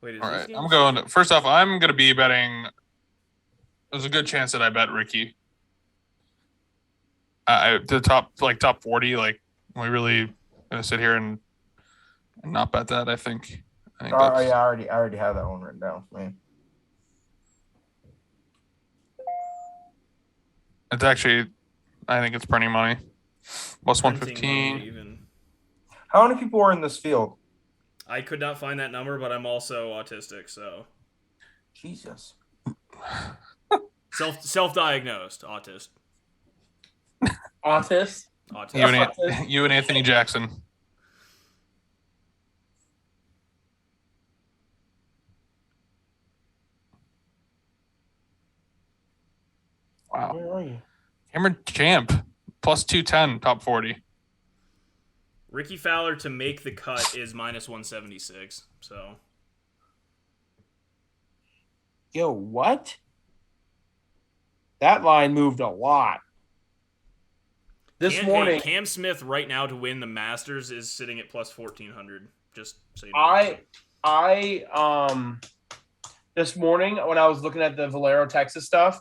Wait, All right, I'm going. First off, I'm going to be betting. There's a good chance that I bet Ricky. The top 40. Like, we really gonna sit here and not bet that. I think Yeah, I already have that one written down, man. It's actually, I think it's printing money. Plus 115. Even. How many people are in this field? I could not find that number, but I'm also autistic, so Jesus. self-diagnosed autist. Autist. You and Anthony Jackson. Wow. Where are you? Cameron Champ, plus 210, top 40. Ricky Fowler to make the cut is minus 176. So. Yo, what? That line moved a lot. This morning, Cam Smith right now to win the Masters is sitting at plus 1,400. Just so you know. This morning when I was looking at the Valero, Texas stuff,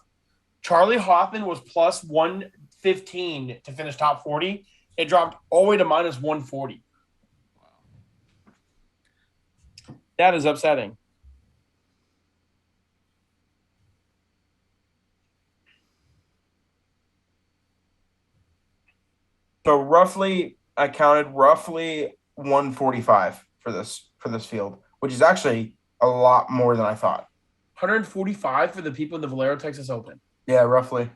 Charlie Hoffman was plus 115 to finish top 40. It dropped all the way to minus 140. That is upsetting. So I counted roughly 145 for this field, which is actually a lot more than I thought. 145 for the people in the Valero, Texas Open. Yeah, roughly.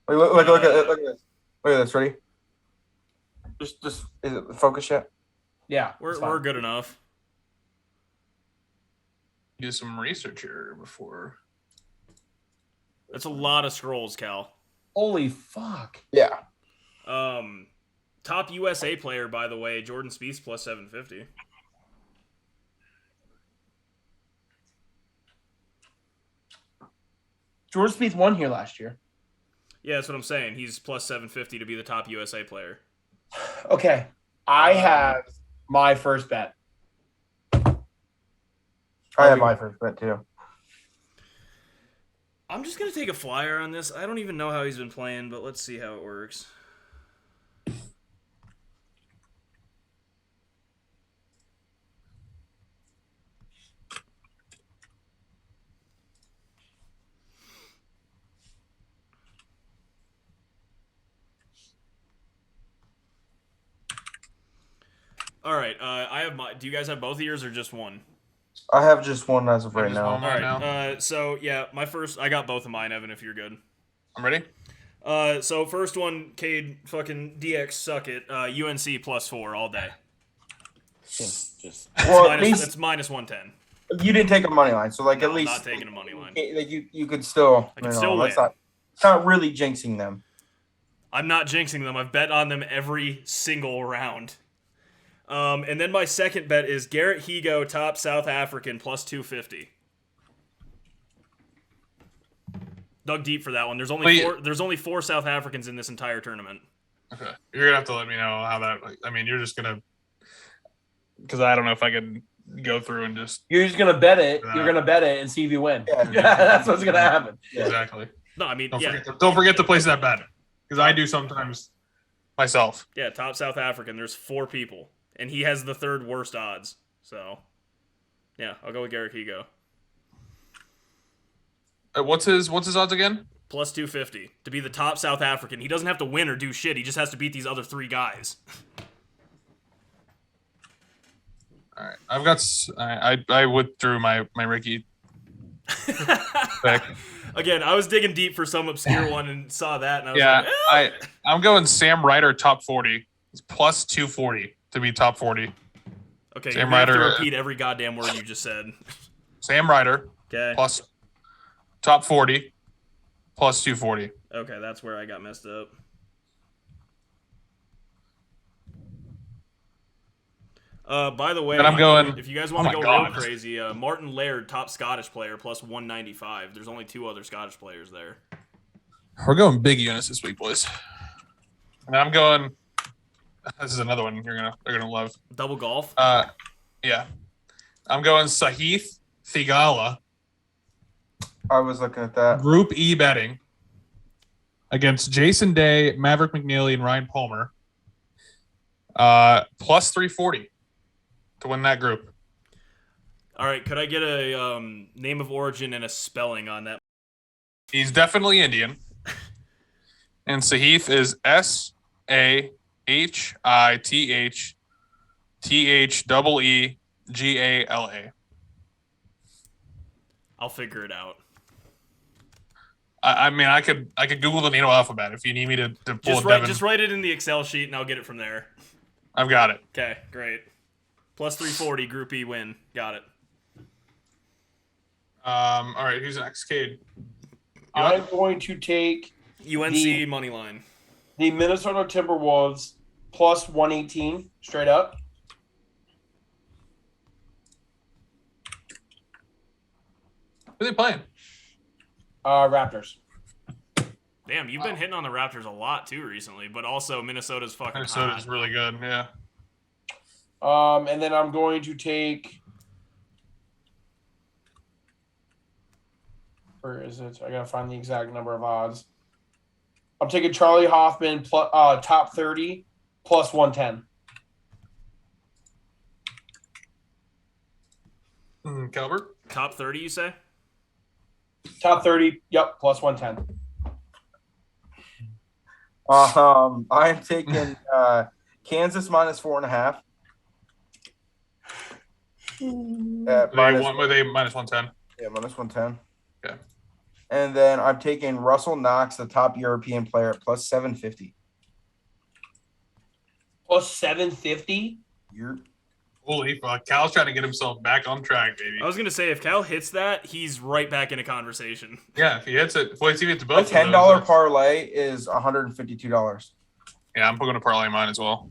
Look at this. Look at this. Ready? Just is it focus yet? Yeah, we're good enough. Do some research here before. That's a lot of scrolls, Cal. Holy fuck. Yeah. Top USA player, by the way, Jordan Spieth plus 750. Jordan Spieth won here last year. Yeah, that's what I'm saying. He's plus 750 to be the top USA player. Okay. I have my first bet. I have my first bet too. I'm just going to take a flyer on this. I don't even know how he's been playing, but let's see how it works. All right, I have my. Do you guys have both of yours or just one? I have just one as of right now. All right. So yeah, my first. I got both of mine, Evan. If you're good. I'm ready. So first one, Cade, fucking DX, suck it. UNC plus 4 all day. It's minus 110. You didn't take a money line, so at least not taking a money line. Like you could still. I can still win. It's not really jinxing them. I'm not jinxing them. I've bet on them every single round. And then my second bet is Garrett Higo, top South African, plus 250. Dug deep for that one. There's only four South Africans in this entire tournament. Okay, you're gonna have to let me know how that. I mean, you're just gonna, because I don't know if I can go through and just. You're just gonna bet it. You're gonna bet it and see if you win. Yeah, that's what's gonna happen. Exactly. No, I mean, don't forget to place that bet, because I do sometimes myself. Yeah, top South African. There's 4 people, and he has the 3rd worst odds. So, yeah, I'll go with Garrett Higo. What's his odds again? Plus 250 to be the top South African. He doesn't have to win or do shit. He just has to beat these other 3 guys. All right, I've got. I withdrew my Ricky pick. Again, I was digging deep for some obscure one and saw that, and I was like, I'm going Sam Ryder top 40. It's plus 240 to be top 40. Okay, Sam you have to Ryder, repeat every goddamn word you just said. Sam Ryder. Okay. Plus top 40 plus 240. Okay, that's where I got messed up. By the way, And I'm going. if you guys Oh want to my go God. real crazy, Martin Laird, top Scottish player, plus 195. There's only 2 other Scottish players there. We're going big units this week, boys. And I'm going. This is another one they're gonna love. Double golf. Yeah. I'm going Sahith Thigala, I was looking at that. Group E betting against Jason Day, Maverick McNeely, and Ryan Palmer. Plus 340 to win that group. All right, could I get a name of origin and a spelling on that? He's definitely Indian. And Sahith is SAHITHTHEEGALA. I'll figure it out. I mean, I could Google the NATO alphabet if you need me to pull Just write it in the Excel sheet, and I'll get it from there. I've got it. Okay, great. Plus 340, Group E win. Got it. All right, who's next? Cade. I'm going to take UNC money line. the Minnesota Timberwolves plus 118 straight up. Who are they playing? Raptors. Damn, you've been hitting on the Raptors a lot too recently, but also Minnesota's fucking Minnesota's hot. really good. Yeah. And then I'm going to take. Where is it? I gotta find the exact number of odds. I'm taking Charlie Hoffman plus top 30 plus 110. Calvert. Top 30, you say? Top 30, yep, plus 110. I'm taking Kansas minus 4.5. Were they minus 110? Yeah, minus 110. Okay. And then I'm taking Russell Knox, the top European player, at plus 750. Plus 750? Holy fuck. Cal's trying to get himself back on track, baby. I was going to say, if Cal hits that, he's right back in a conversation. Yeah, if he hits it. Boy, if he hits A both $10 parlay is $152. Yeah, I'm going to parlay mine as well.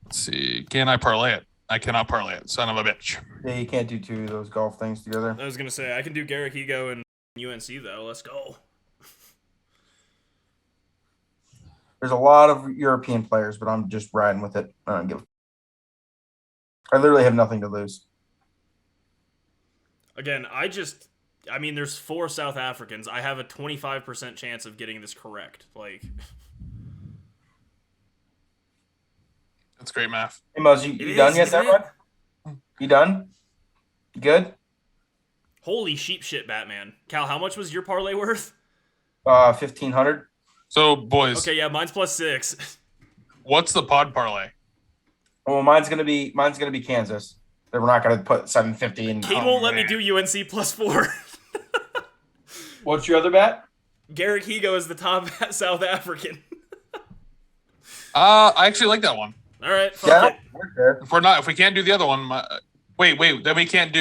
Let's see. Can I parlay it? I cannot parlay it. Son of a bitch. Yeah, you can't do 2 of those golf things together. I was going to say, I can do Garrick Ego and UNC, though. Let's go. There's a lot of European players, but I'm just riding with it. I don't give. I literally have nothing to lose. Again, there's 4 South Africans. I have a 25% chance of getting this correct. That's great math. Hey, Muzz, you done yet, that one? You done? You good? Holy sheep shit, Batman. Cal, how much was your parlay worth? 1,500. So, boys. Okay, yeah, mine's plus 6. What's the pod parlay? Well, mine's gonna be Kansas. We're not gonna put 750 in. Kate won't let me do UNC plus 4. What's your other bet? Garrick Higo is the top South African. I actually like that one. All right, fuck it. If we can't do the other one, wait, then we can't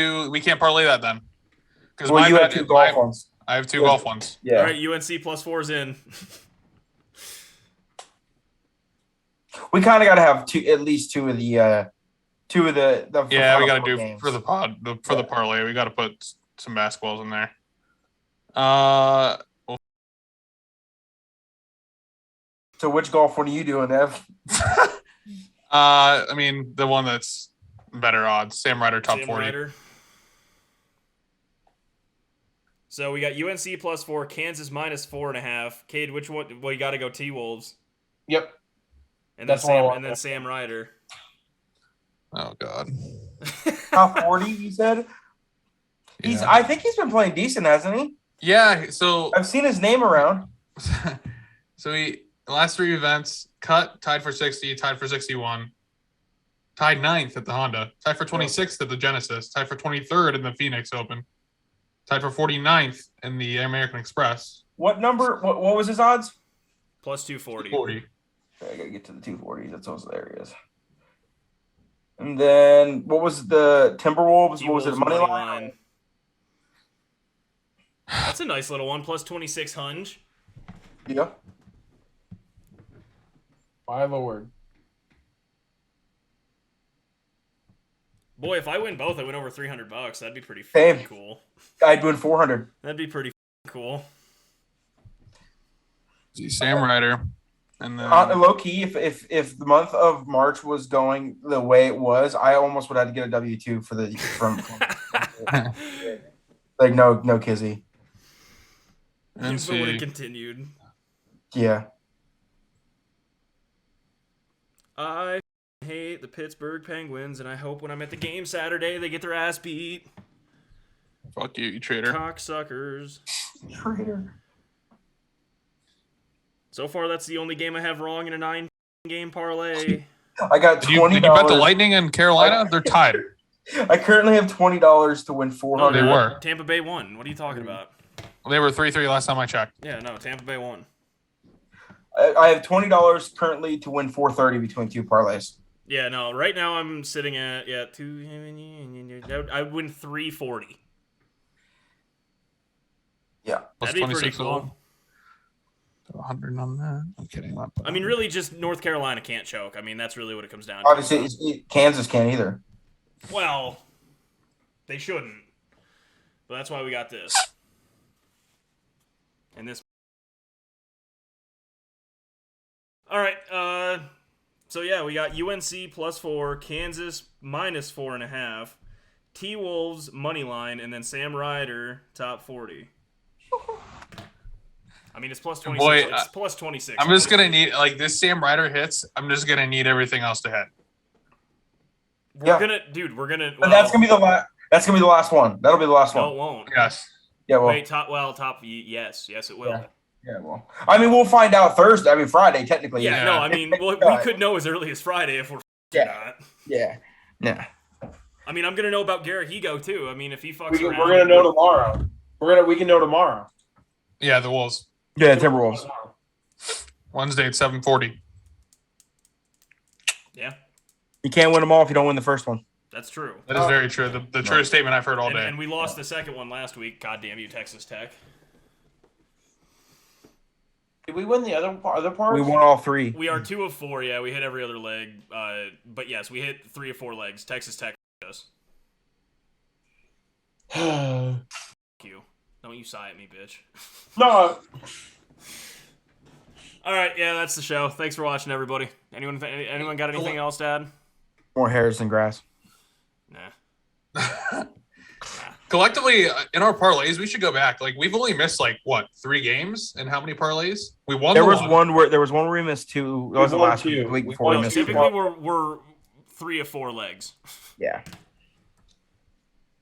parlay that then. Because you have 2 golf ones. I have 2 golf ones. Yeah. All right, UNC plus 4's in. We kind of got to have at least two of the. Yeah, we got to do games. for the pod for the parlay. We got to put some basketballs in there. So which golf one are you doing, Ev? I mean the one that's better odds. Sam Ryder top 40. Ryder. So we got UNC plus 4, Kansas minus 4.5. Cade, which one? Well, you got to go T-Wolves. Yep. And then That's Sam Ryder. Oh God. Top 40, you said? Yeah. I think he's been playing decent, hasn't he? Yeah. So I've seen his name around. So he last 3 events tied for 60, tied for 61, tied 9th at the Honda, tied for 26th at the Genesis, tied for 23rd in the Phoenix Open, tied for 49th in the American Express. What number? What was his odds? Plus 240. 40. I gotta get to the 240. That's those areas. And then what was the Timberwolves? What was it? Money line? That's a nice little one. Plus 2600. Yeah. My lord. Boy, if I win both, I win over $300. That'd be pretty Same. fucking cool. I'd win 400. That'd be pretty cool. Sam Ryder. And then Low key, if the month of March was going the way it was, I almost would have to get a W-2 for the from like no kizzy. and If it would have see. continued. Yeah. I hate the Pittsburgh Penguins, and I hope when I'm at the game Saturday they get their ass beat. Fuck you traitor. Cocksuckers. Traitor. So far, that's the only game I have wrong in a 9-game parlay. I got Did you $20. bet the Lightning in Carolina? They're tied. I currently have $20 to win No, 400. they were. Tampa Bay won. What are you talking about? They were 3-3 last time I checked. Yeah, no, Tampa Bay won. I have $20 currently to win 430 between two parlays. Yeah, no, right now I'm sitting at, I would win 340. Yeah. Plus That'd be pretty 26 cool. 100 on that. I'm kidding. I mean, really, just North Carolina can't choke. I mean, that's really what it comes down to. Obviously, Kansas can't either. Well, they shouldn't. But that's why we got this. And this. All right. So, yeah, we got UNC +4, Kansas -4.5, T-Wolves money line, and then Sam Ryder top 40. I mean, it's plus 26. Boy, it's plus 26. I'm just going to need, like, this Sam Ryder hits, I'm just going to need everything else to hit. We're gonna. But that's gonna be the last. That's gonna be the last one. That'll be the last No, one. it won't. Yes. Yeah. Well. Wait, top. Yes, it will. Yeah. Yeah. Well. I mean, we'll find out Thursday. I mean, Friday technically. Yeah, Yeah. no, I mean, we could know as early as Friday if we're not. Yeah. Yeah. I mean, I'm gonna know about Garrett Higo too. I mean, if he fucks We're around, gonna know tomorrow. We can know tomorrow. Yeah, the Wolves. Yeah. Timberwolves. Wednesday at 7:40. Yeah, You can't win them all if you don't win the first one. that's true. That is very true. The truest statement I've heard all And, day. and we lost the second one last week. God damn you, Texas Tech. Did we win the other parts? We won all three. We are 2 of 4. Yeah, we hit every other leg. But yes, we hit 3 of 4 legs. Texas Tech us. Fuck you. Don't you sigh at me, bitch. No. All right, yeah, that's the show. Thanks for watching, everybody. Anyone got anything else to add? More hairs than grass. Nah. Collectively, in our parlays, we should go back. Like, we've only missed, 3 games? And how many parlays? We won There was one where we missed two. It wasn't won last week. two. The week We before won we missed. Typically, two. we're 3 of 4 legs. Yeah.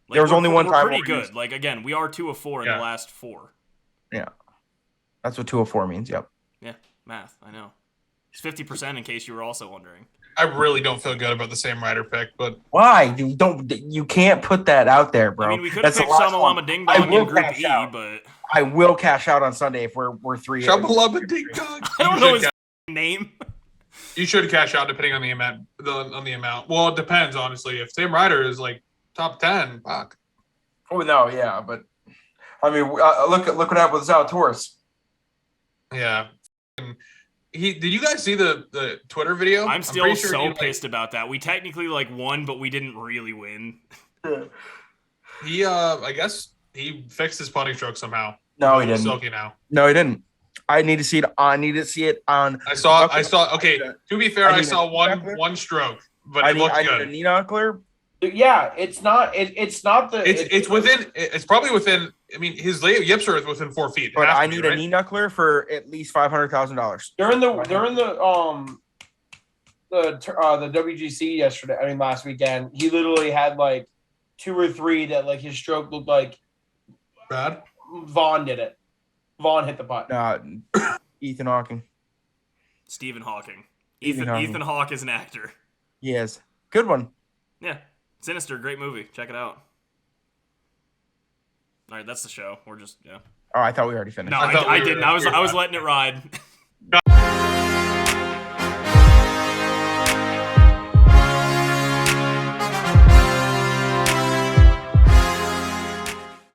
Like, There was only one we're time pretty where we good. Like, again, we are 2 of 4 in Yeah. the last 4. Yeah. That's what 204 means. Yep. Yeah, math. I know. It's 50% in case you were also wondering. I really don't feel good about the Sam Ryder pick, but Why? You can't put that out there, bro. I mean, we could have That's the picked last Samalama one. Ding I Dong will in Group cash E, out. but I will cash out on Sunday if we're 3. Shabba Ding Dong. I don't know his name. You should cash out depending on the amount. On the amount. Well, it depends, honestly. If Sam Ryder is top 10, fuck. Oh no, yeah, but I mean, look what happened with Zalatoris. Yeah. Did you guys see the Twitter video? I'm still pretty sure so pissed about that. We technically won, but we didn't really win. He I guess he fixed his putting stroke somehow. No, he didn't. Silky now. No, he didn't. I need to see it. I need to see it on. I saw. Okay, to be fair, I I need saw a- one stroke, but I it need, looked I need a good. knee knuckler. Yeah, it's not. It's not the. It's within. It's probably within. I mean, his yips are within 4 feet. It But has to I be, need right? a knee knuckler for at least $500,000. during the WGC yesterday. I mean, last weekend, he literally had 2 or 3 that his stroke looked like Bad. Vaughn did it. Vaughn hit the putt. Ethan Hawking. Stephen Hawking. Stephen Hawking. Ethan Hawke is an actor. He is. Good one. Yeah. Sinister, great movie. Check it out. All right, that's the show. We're just Oh, I thought we already finished. No, I thought I we didn't. were- I was letting it ride.